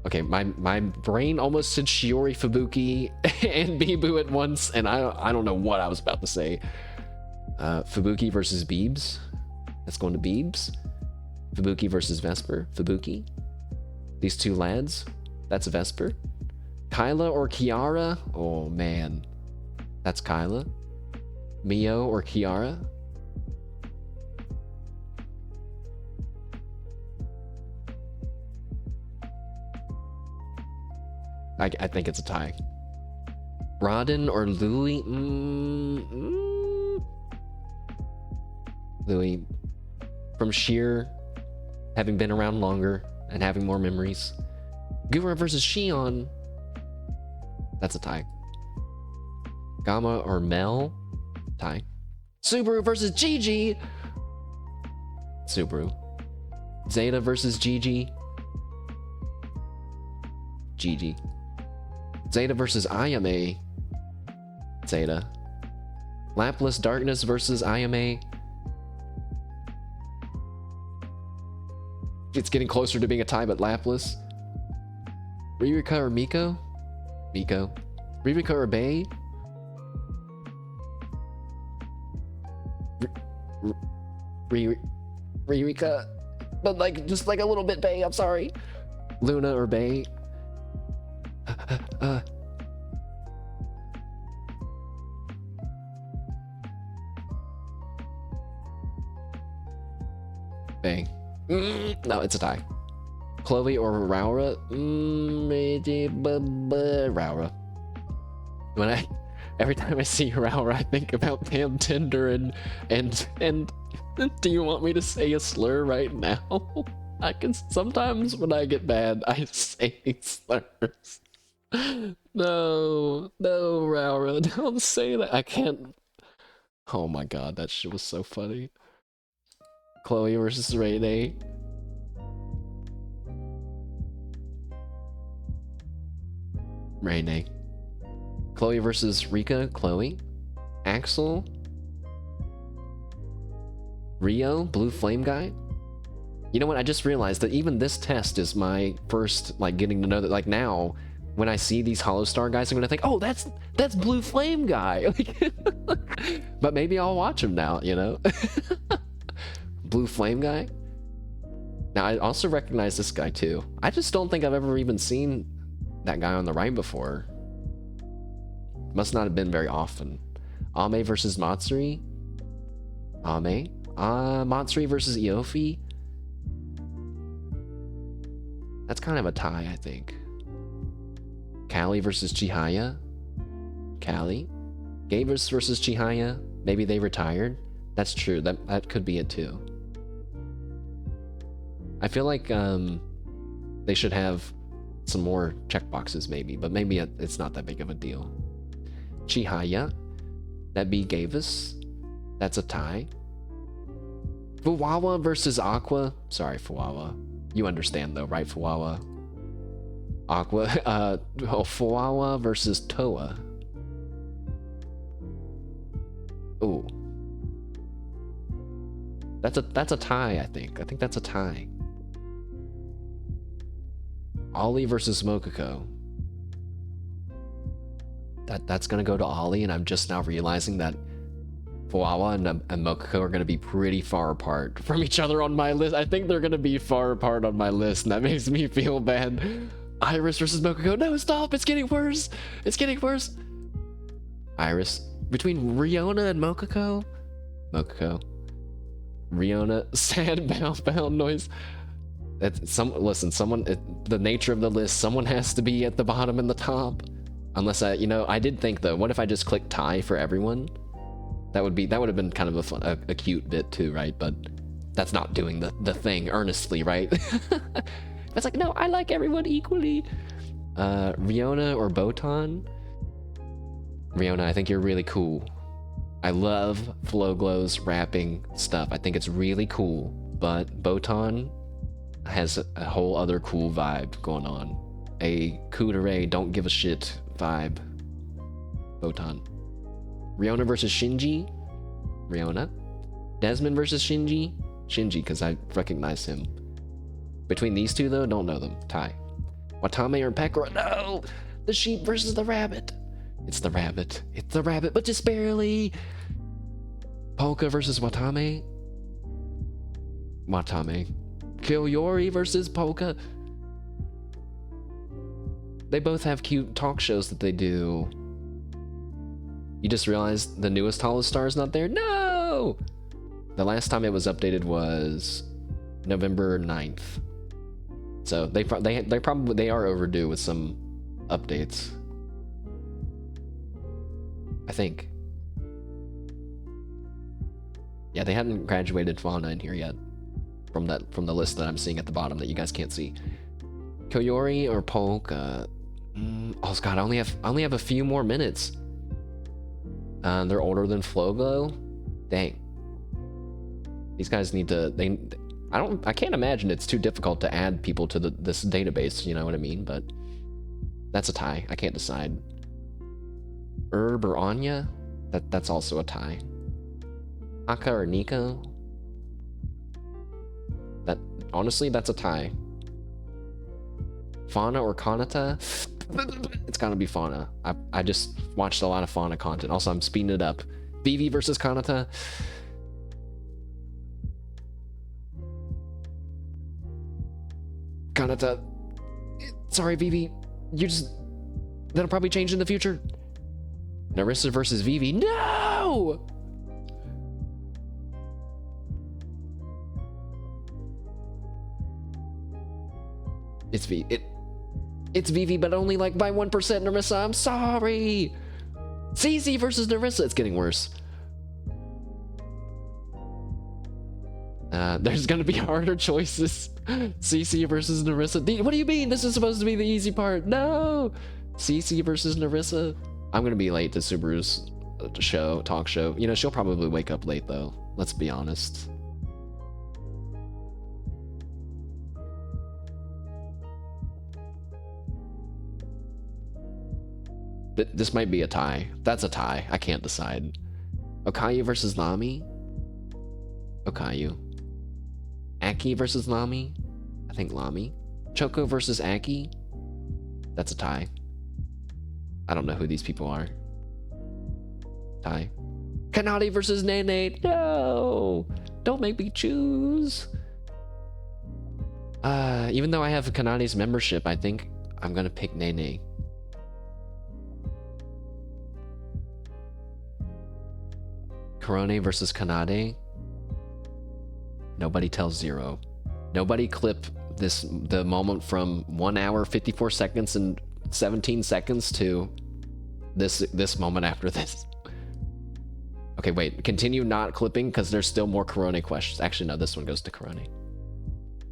Okay, my brain almost said Shiori, Fubuki, and Bibu at once, and I don't know what I was about to say. Fubuki versus Beebs. That's going to Beebs. Fubuki versus Vesper. Fubuki. These two lads. That's Vesper. Kyla or Kiara? Oh man. That's Kyla. Mio or Kiara? I think it's a tie. Rodden or Louie? Louie. From sheer having been around longer and having more memories. Gura versus Shion. That's a tie. Gamma or Mel? Tie. Subaru versus Gigi. Subaru. Zeta versus Gigi. Gigi. Zeta versus Ayame. Zeta. Lapless Darkness versus Ayame. It's getting closer to being a tie, but Lapless. Ririka or Miko? Miko. Ririka or Bay? Ririka. But like, just like a little bit Bay, I'm sorry. Luna or Bay? Bay. No, it's a tie. Chloe or Raura? Raura. Every time I see Raura, I think about Pam Tinder and do you want me to say a slur right now? I can sometimes when I get mad, I say slurs. No, Raura, don't say that. I can't. Oh my god, that shit was so funny. Chloe versus Rene. Rene. Chloe versus Rika. Chloe. Axel. Rio, blue flame guy. You know what? I just realized that even this test is my first, like, getting to know that. Like, now, when I see these Holostar guys, I'm gonna think, oh, that's blue flame guy. But maybe I'll watch him now, you know? Blue flame guy. Now, I also recognize this guy, too. I just don't think I've ever even seen that guy on the right before. Must not have been very often. Ame versus Matsuri. Ame. Matsuri versus Iofi. That's kind of a tie, I think. Callie versus Chihaya. Callie. Gavis versus Chihaya. Maybe they retired. That's true. That could be it too. I feel like they should have some more checkboxes maybe, but maybe it's not that big of a deal. Chihaya. That'd be Gavis. That's a tie. Fuwawa versus Aqua. Sorry, Fuwawa. You understand though, right, Fuwawa? Aqua. Fuwawa versus Toa. Ooh. That's a tie, I think. I think that's a tie. Ollie versus Mokoko. That's gonna go to Ollie, and I'm just now realizing that Fuwawa and Mokoko are gonna be pretty far apart from each other on my list. I think they're gonna be far apart on my list, and that makes me feel bad. Iris versus Mokoko. No, stop! It's getting worse! It's getting worse! Iris. Between Riona and Mokoko? Mokoko. Riona. Sad bound noise. Listen, the nature of the list, someone has to be at the bottom and the top. Unless I did think though, what if I just click tie for everyone? That would have been kind of a cute bit too, right? But that's not doing the thing earnestly, right? It's like, no, I like everyone equally. Riona or Botan? Riona, I think you're really cool. I love Flowglow's rapping stuff. I think it's really cool. But Botan has a whole other cool vibe going on. A kudere, don't give a shit vibe. Botan. Riona versus Shinji. Riona. Desmond versus Shinji. Shinji, because I recognize him. Between these two, though, don't know them. Tie. Watame or Pekora? No! The sheep versus the rabbit. It's the rabbit. It's the rabbit, but just barely. Polka versus Watame. Watame. Kyoyori versus Polka. They both have cute talk shows that they do. You just realized the newest Holostar is not there? No! The last time it was updated was November 9th. So they are overdue with some updates. I think. Yeah, they hadn't graduated Fauna in here yet. From the list that I'm seeing at the bottom that you guys can't see. Koyori or Polka? Oh god, I only have a few more minutes. They're older than Flowglow? Dang. These guys need to I can't imagine it's too difficult to add people to this database, you know what I mean? But that's a tie. I can't decide. Herb or Anya? That's also a tie. Aka or Nico? Honestly, that's a tie. Fauna or Kanata? It's gotta be Fauna. I just watched a lot of Fauna content. Also, I'm speeding it up. Vivi versus Kanata. Kanata. Sorry, Vivi. That'll probably change in the future. Narissa versus Vivi. No! It's Vivi, but only like by 1%, Narissa. I'm sorry. CC versus Narissa. It's getting worse. There's gonna be harder choices. CC versus Narissa. What do you mean? This is supposed to be the easy part. No. CC versus Narissa. I'm gonna be late to Subaru's talk show. You know, she'll probably wake up late though. Let's be honest. This might be a tie. That's a tie. I can't decide. Okayu versus Nami? Okayu. Aki versus Lami? I think Lami. Choco versus Aki? That's a tie. I don't know who these people are. Tie. Kanade versus Nene. No! Don't make me choose. Even though I have Kanade's membership, I think I'm gonna pick Nene. Korone versus Kanade. Nobody tells Zero. Nobody clip the moment from 1 hour 54 seconds and 17 seconds to this moment after this. Okay, wait. Continue not clipping because there's still more Korone questions. Actually, no. This one goes to Korone.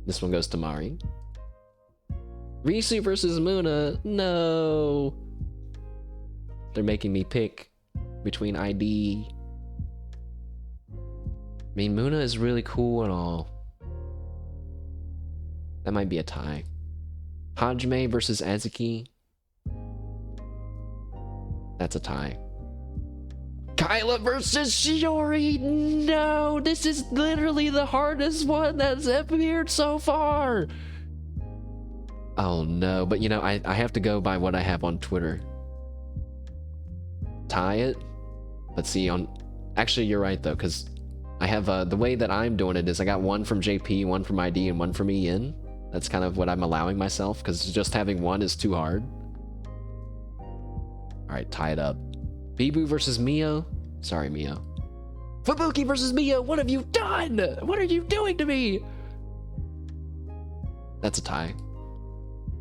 This one goes to Mari. Risu versus Muna. No. They're making me pick between ID. I mean, Muna is really cool and all. That might be a tie. Hajime versus Azuki. That's a tie. Kyla versus Shiori. No, this is literally the hardest one that's appeared so far. Oh no, but you know, I have to go by what I have on Twitter. Tie it. Let's see on... Actually, you're right though, because I have the way that I'm doing it is I got one from JP, one from ID, and one from Ian. That's kind of what I'm allowing myself, because just having one is too hard. Alright, tie it up. Bibu versus Mio. Sorry, Mio. Fubuki versus Mio. What have you done? What are you doing to me? That's a tie.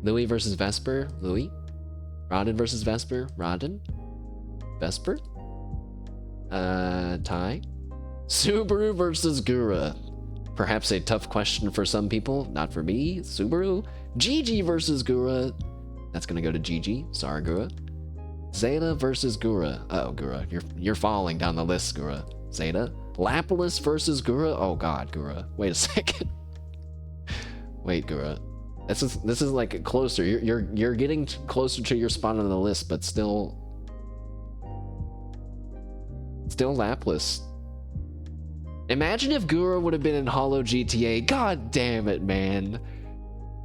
Louis versus Vesper. Louis. Rodden versus Vesper. Rodden. Vesper. Tie. Subaru versus Gura. Perhaps a tough question for some people. Not for me. Subaru. Gigi versus Gura. That's gonna go to Gigi. Sorry, Gura. Zeta versus Gura. Uh oh, Gura. You're falling down the list, Gura. Zeta. Lapis versus Gura. Oh god, Gura. Wait a second. Wait, Gura. This is like closer. You're getting closer to your spot on the list, but still Lapis. Imagine if Gura would have been in Holo GTA. God damn it, man.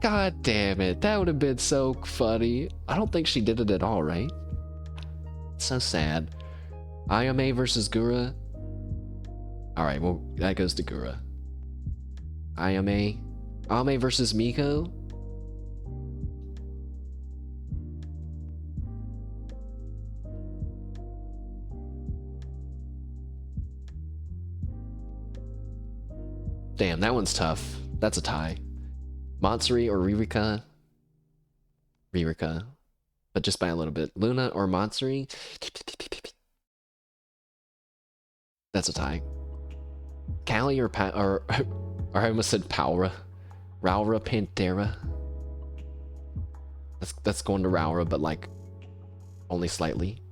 God damn it. That would have been so funny. I don't think she did it at all, right? So sad. Ayame versus Gura. Alright, well, that goes to Gura. Ayame. Ame versus Miko. Damn, that one's tough. That's a tie. Matsuri or Ririka? Ririka. But just by a little bit. Luna or Matsuri? That's a tie. Callie or or I almost said Paura. Raura Pantera. That's going to Raura, but like only slightly.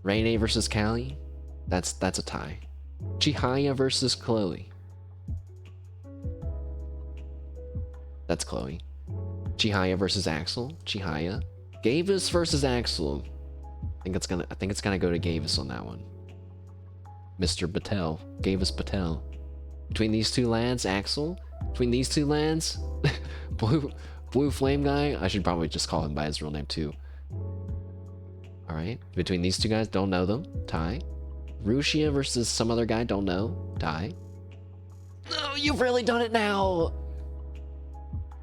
Reine versus Callie? That's a tie. Chihaya versus Chloe. That's Chloe. Chihaya versus Axel. Chihaya. Gavis versus Axel. I think it's gonna go to Gavis on that one. Mr. Patel. Gavis Patel. Between these two lads, Axel. Between these two lads, Blue Flame guy. I should probably just call him by his real name too. Alright. Between these two guys, don't know them. Tie. Rushia versus some other guy, don't know. Tie. No, you've really done it now!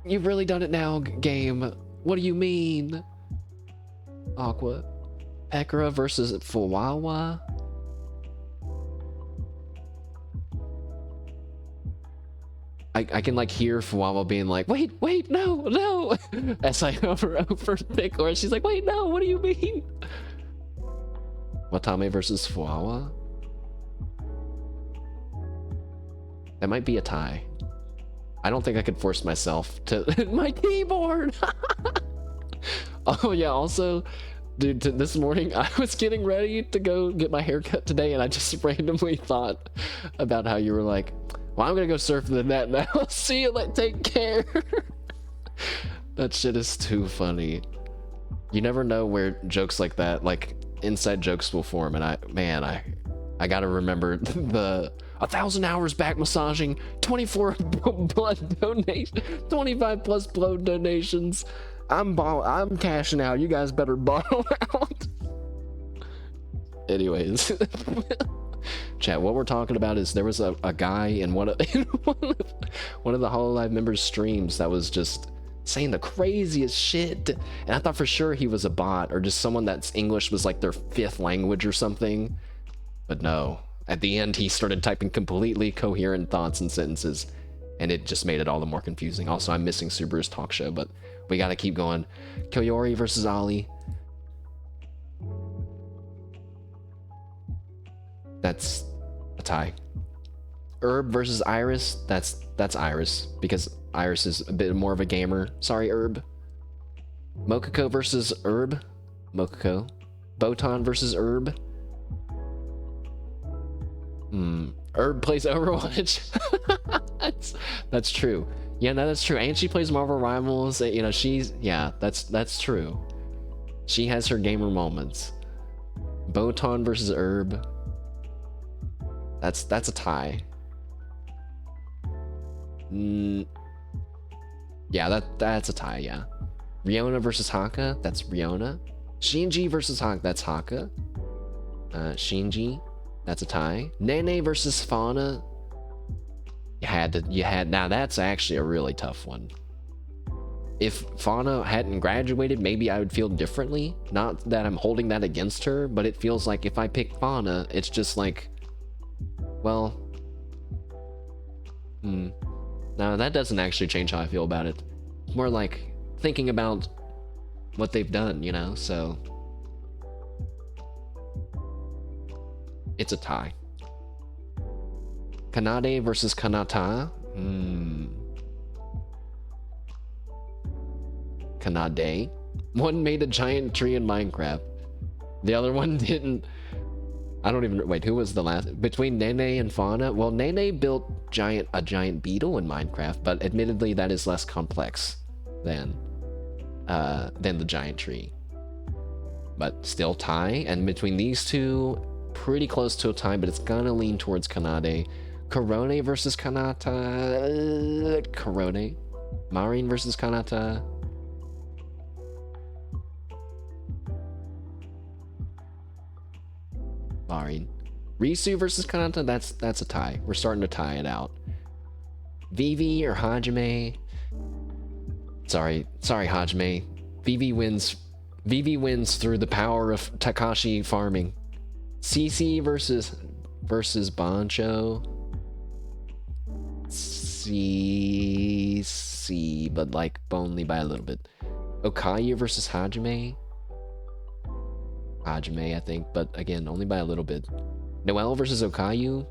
You've really done it now, game. What do you mean? Aqua. Pekara versus Fuwawa. I can like hear Fuwawa being like, wait, no. As I over pick, or she's like, wait, no, what do you mean? Watame versus Fuwawa. That might be a tie. I don't think I could force myself to... My keyboard! Oh yeah, also, dude, this morning I was getting ready to go get my haircut today and I just randomly thought about how you were like, well, I'm gonna go surf the net now. See you, like, take care. That shit is too funny. You never know where jokes like that, like, inside jokes will form, and I gotta remember the... 1,000 hours back massaging, 24 blood donation, 25 plus blood donations. I'm cashing out. You guys better bottle out. Anyways, chat. What we're talking about is there was a guy in one of the Hololive members' streams that was just saying the craziest shit, and I thought for sure he was a bot or just someone that's English was like their 5th language or something. But no, at the end he started typing completely coherent thoughts and sentences, and it just made it all the more confusing. Also, I'm missing Subaru's talk show, but we gotta keep going. Koyori versus Ali. That's a tie. Herb versus Iris. That's Iris, because Iris is a bit more of a gamer. Sorry, Herb. Mokoko versus Herb. Mokoko. Botan versus Herb. Herb plays Overwatch. that's true. Yeah, no, that's true. And she plays Marvel Rivals. You know, yeah, that's true. She has her gamer moments. Botan versus Herb. That's a tie. Yeah, that's a tie, yeah. Riona versus Haka, that's Riona. Shinji versus Haka, that's Haka. Shinji, that's a tie. Nene versus Fauna. Now that's actually a really tough one. If Fauna hadn't graduated, maybe I would feel differently. Not that I'm holding that against her, but it feels like if I pick Fauna, it's just like, well, no, that doesn't actually change how I feel about it. It's more like thinking about what they've done, you know, so it's a tie. Kanade versus Kanata. Kanade. One made a giant tree in Minecraft. The other one didn't. I don't even, wait, who was the last? Between Nene and Fauna? Well, Nene built a giant beetle in Minecraft, but admittedly that is less complex than the giant tree. But still tie, and between these two, pretty close to a tie, but it's gonna lean towards Kanade. Korone versus Kanata. Korone. Marin versus Kanata. Marin. Risu versus Kanata, that's a tie. We're starting to tie it out. Vivi or Hajime. Sorry Hajime. Vivi wins through the power of Takashi farming. CC versus Bancho. CC, but like only by a little bit. Okayu versus Hajime. Hajime, I think, but again, only by a little bit. Noelle versus Okayu.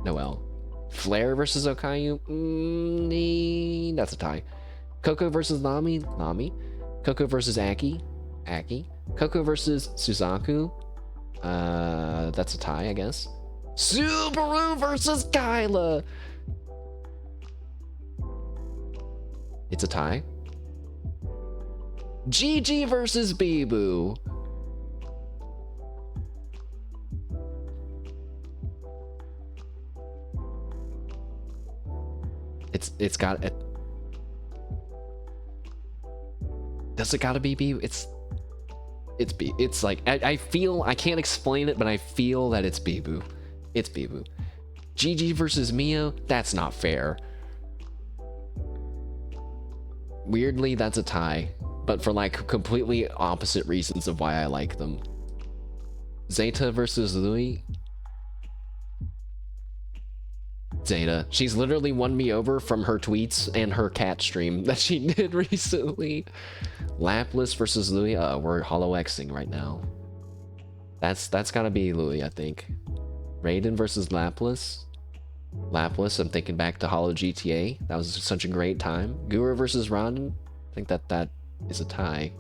Noelle. Flare versus Okayu. That's a tie. Coco versus Nami. Nami. Coco versus Aki. Aki. Coco versus Suzaku. That's a tie, I guess. Subaru versus Kyla. It's a tie. Gigi versus Bibu. It's got it. Does it gotta be Bibu? It's like I feel, I can't explain it, but I feel that it's Bibu. It's Bibu. Gigi versus Mio. That's not fair. Weirdly, that's a tie, but for like completely opposite reasons of why I like them. Zeta versus Louis. Zeta. She's literally won me over from her tweets and her cat stream that she did recently. Laplace versus Louis. We're Holo Xing right now. That's gotta be Louis, I think. Raiden versus Laplace. Laplace, I'm thinking back to Holo GTA. That was such a great time. Guru versus Rondon. I think that is a tie.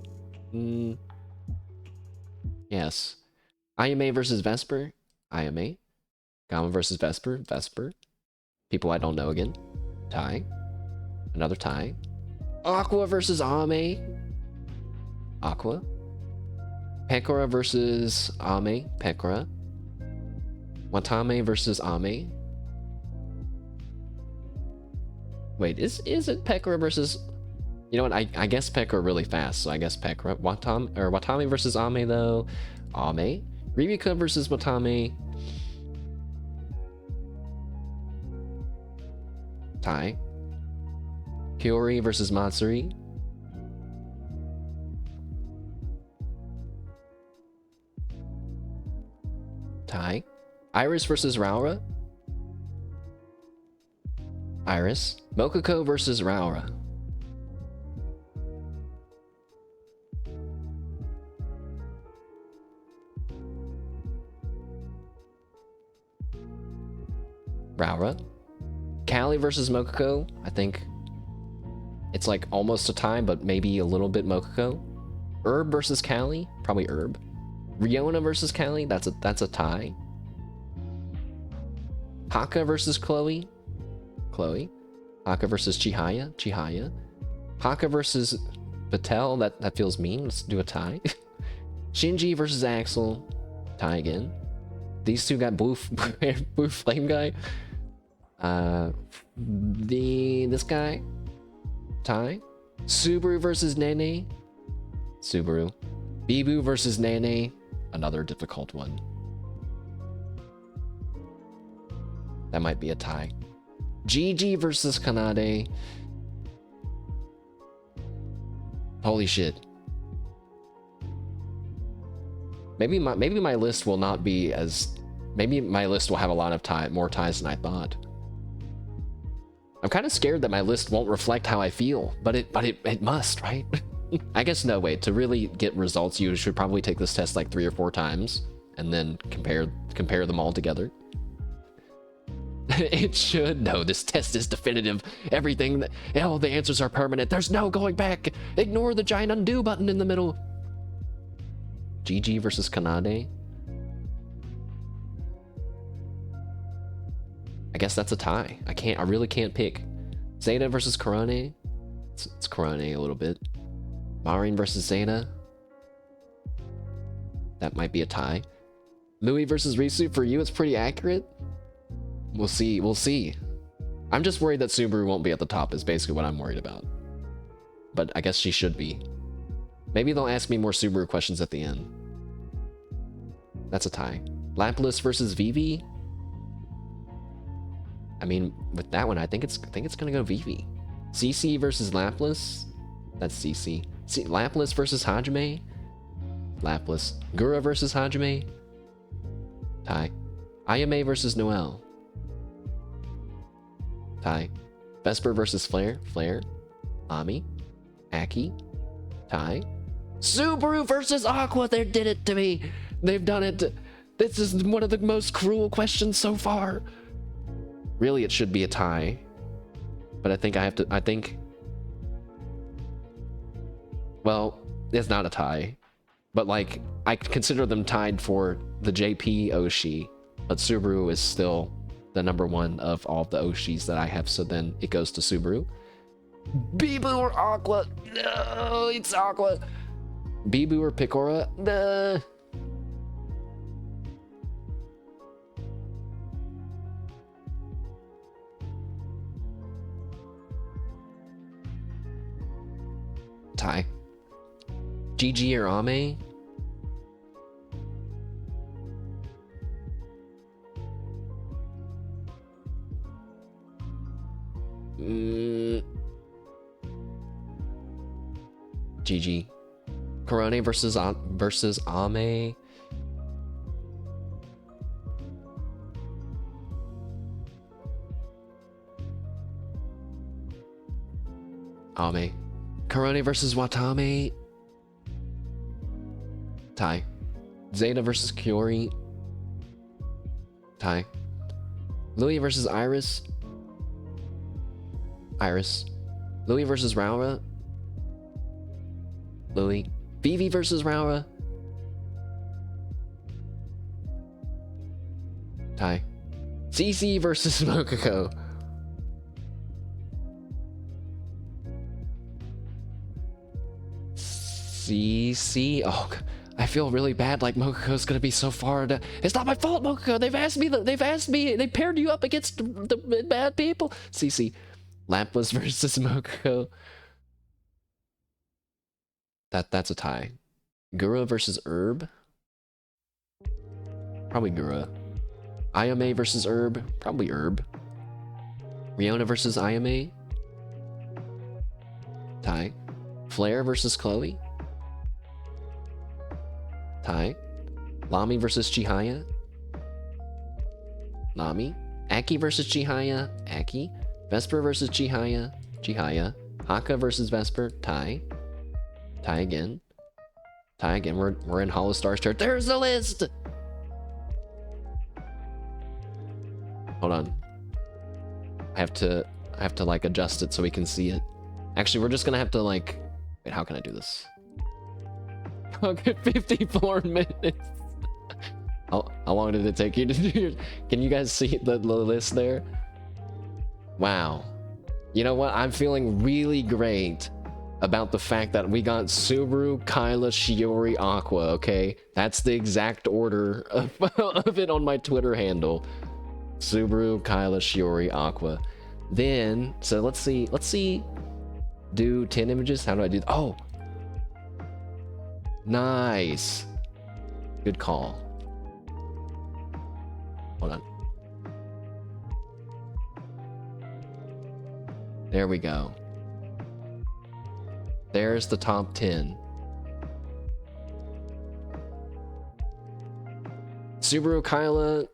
Yes. Ayame versus Vesper. Ayame. Gamma versus Vesper. Vesper. People I don't know again. Tie. Another tie. Aqua versus Ame. Aqua. Pekora versus Ame. Pekora. Watame versus Ame. Wait, is it Pekora versus... You know what, I guess Pekora really fast, so I guess Pekora. Watame versus Ame though. Ame. Ribika versus Watame. Tai. Kyori versus Matsuri. Tai. Iris versus Raura. Iris. Mokoko versus Raura. Raura. Callie versus Mokoko. I think it's like almost a tie, but maybe a little bit Mokoko. Herb versus Callie. Probably Herb. Riona versus Callie. That's a tie. Haka versus Chloe. Chloe. Haka versus Chihaya. Chihaya. Haka versus Patel. That feels mean. Let's do a tie. Shinji versus Axel. Tie again. These two got blue flame guy. This guy. Tie. Subaru versus Nene. Subaru. Bibu versus Nene. Another difficult one. That might be a tie. Gigi versus Kanade. Holy shit. Maybe my list will not be as... Maybe my list will have a lot of more ties than I thought. I'm kind of scared that my list won't reflect how I feel, but it must, right? I guess no, wait, to really get results, you should probably take this test like 3 or 4 times and then compare them all together. It should. No, this test is definitive. Everything, all the answers are permanent. There's no going back. Ignore the giant undo button in the middle. GG versus Kanade. I guess that's a tie. I really can't pick. Zeta versus Karane. It's Karane a little bit. Marin versus Zeta. That might be a tie. Louis versus Risu. For you, it's pretty accurate. We'll see. We'll see. I'm just worried that Subaru won't be at the top is basically what I'm worried about. But I guess she should be. Maybe they'll ask me more Subaru questions at the end. That's a tie. Lapis versus Vivi. I mean, with that one, I think it's gonna go Vivi. CC versus Lapis. That's CC. Lapis versus Hajime. Lapis. Gura versus Hajime. Tie. Ayame versus Noelle. Tie. Vesper versus Flare. Flare. Ami. Aki. Tie. Subaru versus Aqua. They did it to me. They've done it. This is one of the most cruel questions so far. Really, it should be a tie. But I think... Well, it's not a tie. But like, I consider them tied for the JP Oshi. But Subaru is still the #1 of all the Oshis that I have, so then it goes to Subaru. Bibu or Aqua? No, it's Aqua. Bibu or Picora? Nah. Tie. GG or Ame? GG. Karane versus Ame. Ame. Karane versus Watame. Tie. Zeta versus Kyori. Tie. Louis versus Iris. Iris. Louis versus Raura. Louis. Vivi versus Raura. Tie. CC versus Mokoko. CC. Oh, I feel really bad, like Mokuko's gonna be so far to... It's not my fault, Mokuko! They've asked me, they paired you up against the bad people! CC. Lapras versus Mokuko. That's a tie. Gura versus Herb? Probably Gura. Ayame versus Herb? Probably Herb. Riona versus Ayame? Tie. Flare versus Chloe? Tie. Lami versus Chihaya? Lami. Aki versus Chihaya? Aki. Vesper versus Chihaya? Chihaya. Haka versus Vesper? Tie. Tie again. Tie again. We're in Hollow Star's chart. There's the list! Hold on. I have to like adjust it so we can see it. Actually, we're just gonna have to like... Wait, how can I do this? Okay, 54 minutes. How long did it take you to do your... Can you guys see the list there? Wow. You know what? I'm feeling really great about the fact that we got Subaru, Kyla, Shiori, Aqua, okay? That's the exact order of it on my Twitter handle. Subaru, Kyla, Shiori, Aqua. Then, so let's see. Do 10 images? How do I do... Oh! Nice! Good call. Hold on. There we go. There's the top 10. Subaru, Kyla,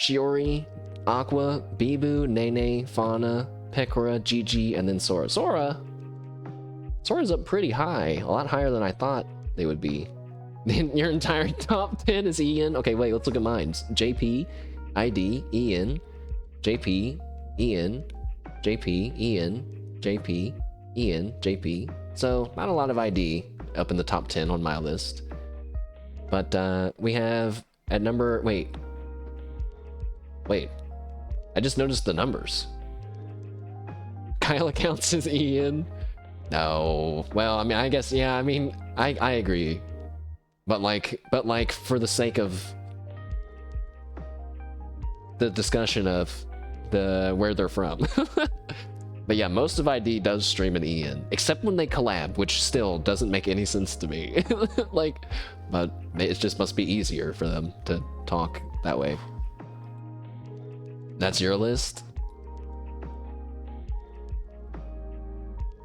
Shiori, Aqua, Bibu, Nene, Fauna, Pekora, Gigi, and then Sora. Sora's up pretty high. A lot higher than I thought they would be. Your entire top 10 is Ian. Okay, wait, let's look at mine. JP, ID, Ian, JP, Ian, JP, Ian, JP, Ian, JP. So, not a lot of ID up in the top 10 on my list. But we have at number... Wait. I just noticed the numbers. Kyle counts as Ian. No. Well, I mean, I guess, yeah, I mean, I agree. But like, for the sake of the discussion of where they're from. But yeah, most of ID does stream in Ian, except when they collab, which still doesn't make any sense to me. Like, but it just must be easier for them to talk that way. That's your list?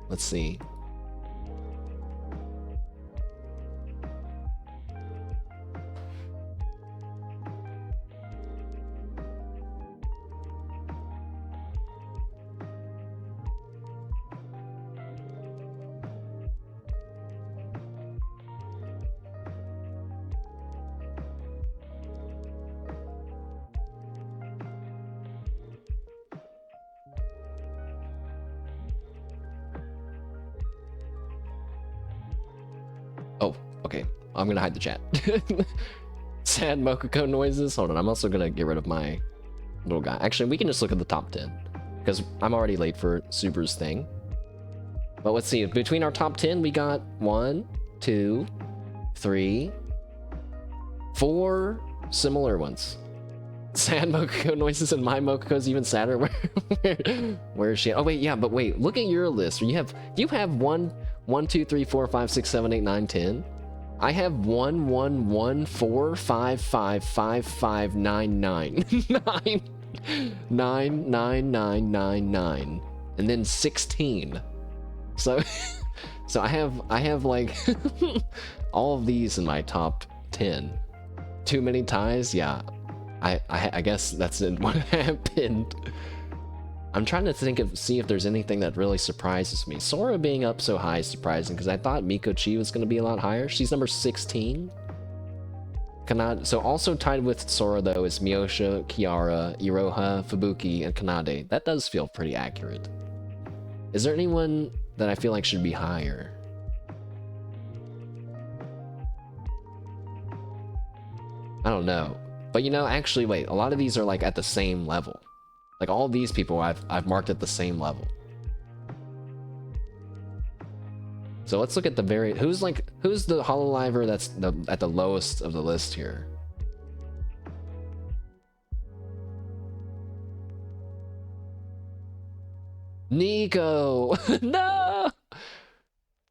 Let's see. Oh, okay. I'm gonna hide the chat. Sad Mokuko noises. Hold on, I'm also gonna get rid of my little guy. Actually, we can just look at the top 10, because I'm already late for Subaru's thing. But let's see, between our top 10, we got 1, 2, 3, 4 similar ones. Sad Mokuko noises, and my Mokuko's even sadder. Where is she? Oh wait, yeah, but wait, look at your list. You have 1, 2, 3, 4, 5, 6, 7, 8, 9, 10. I have 1, 1, 1, 4, 5, 5, 5, 5, 9, 9. 9, 9, 9, 9, 9, 9. And then 16. So I have like all of these in my top 10. Too many ties? Yeah. I guess that's what happened. I'm trying to see if there's anything that really surprises me. Sora being up so high is surprising, because I thought Mikochi was going to be a lot higher. She's number 16. So also tied with Sora, though, is Myosha, Kiara, Iroha, Fubuki, and Kanade. That does feel pretty accurate. Is there anyone that I feel like should be higher? I don't know. But you know, actually, wait, a lot of these are like at the same level. Like all these people I've marked at the same level. So let's look at the who's the Hololiver that's at the lowest of the list here. Nico! No!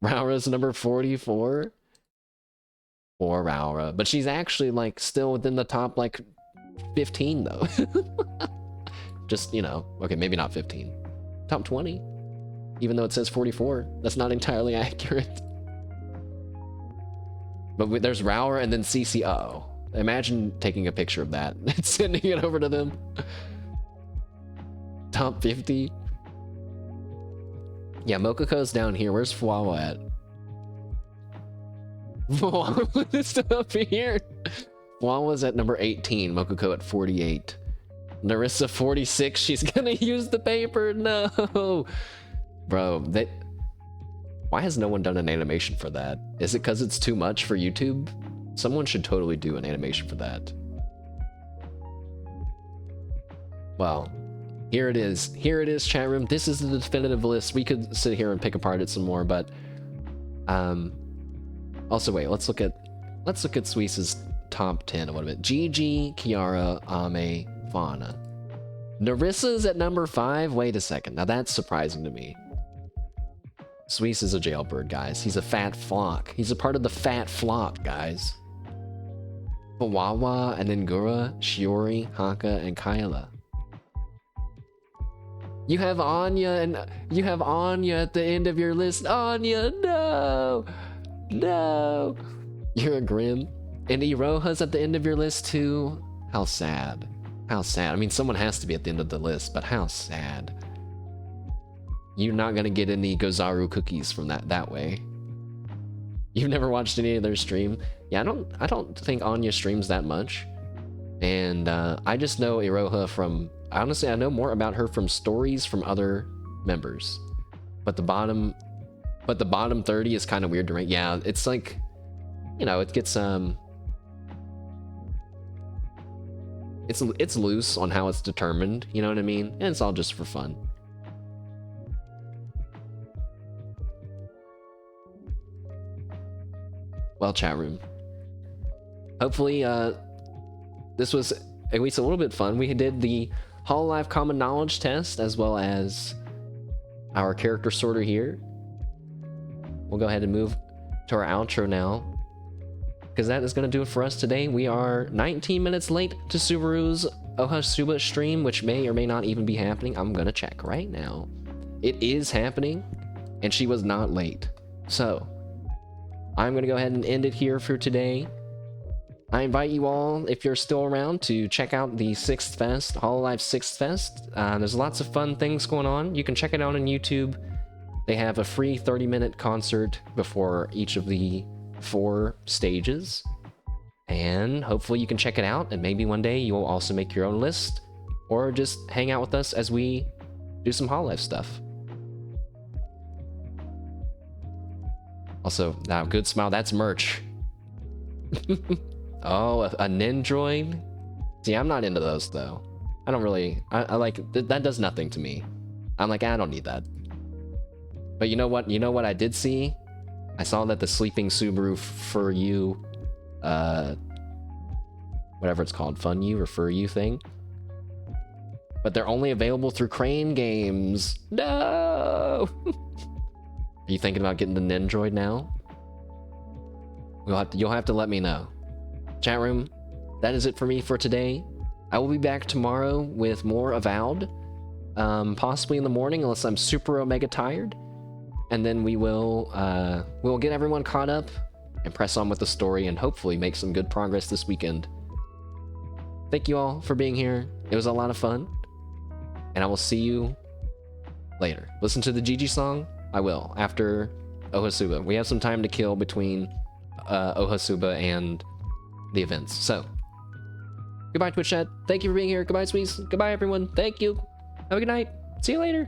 Raura's number 44. Poor Raura. But she's actually like still within the top like 15 though. Just, you know, okay, maybe not 15. Top 20. Even though it says 44. That's not entirely accurate. But there's Raura and then CC. Uh-oh. Imagine taking a picture of that and sending it over to them. Top 50. Yeah, Mokoko's down here. Where's Fuawa at? Fuawa's still up here. Fuawa's at number 18. Mokoko at 48. Narissa 46. She's gonna use the paper. No. Bro, why has no one done an animation for that? Is it because it's too much for YouTube? Someone should totally do an animation for that. Well, here it is. Here it is, chat room. This is the definitive list. We could sit here and pick apart it some more, but also wait, let's look at Suisse's top 10 a little bit. Gigi, Kiara, Ame, Fauna. Narissa's at number 5. Wait a second. Now that's surprising to me. Suisse is a jailbird, guys. He's a fat flock. He's a part of the fat flock, guys. Wawa, and then Gura, Shiori, Haka, and Kyla. You have Anya at the end of your list. Anya, no! No! You're a grim. And Iroha's at the end of your list too. How sad. How sad. I mean, someone has to be at the end of the list, but how sad. You're not gonna get any Gozaru cookies from that way. You've never watched any of their stream? Yeah, I don't think Anya streams that much. And I just know Iroha from, honestly, I know more about her from stories from other members. But the bottom 30 is kind of weird to rank. Yeah, it's like, you know, it gets it's loose on how it's determined, you know what I mean? And it's all just for fun. Well, chat room. Hopefully, this was at least a little bit fun. We did the Hololive Common Knowledge test as well as our character sorter here. We'll go ahead and move to our outro now, because that is going to do it for us today. We are 19 minutes late to Subaru's Ohasuba stream, which may or may not even be happening. I'm going to check right now. It is happening, and she was not late. So, I'm going to go ahead and end it here for today. I invite you all, if you're still around, to check out the 6th Fest, Hololive 6th Fest. There's lots of fun things going on. You can check it out on YouTube. They have a free 30-minute concert before each of the 4 stages. And hopefully you can check it out, and maybe one day you will also make your own list, or just hang out with us as we do some Hololive stuff. Also, that good smile, that's merch. Oh, a Nendroid? See, I'm not into those, though. I don't really... I like... That does nothing to me. I'm like, I don't need that. But you know what? You know what I did see? I saw that the Sleeping Subaru for you... whatever it's called. Fun You or For You thing. But they're only available through Crane Games. No! Are you thinking about getting the Nendroid now? You'll have to let me know. Chat room, that is it for me for today. I will be back tomorrow with more Avowed. Possibly in the morning, unless I'm super omega tired. And then we'll get everyone caught up and press on with the story and hopefully make some good progress this weekend. Thank you all for being here. It was a lot of fun. And I will see you later. Listen to the Gigi song? I will, after Ohasuba. We have some time to kill between Ohasuba and the events. So, goodbye Twitch chat. Thank you for being here. Goodbye Sweets. Goodbye everyone. Thank you. Have a good night. See you later.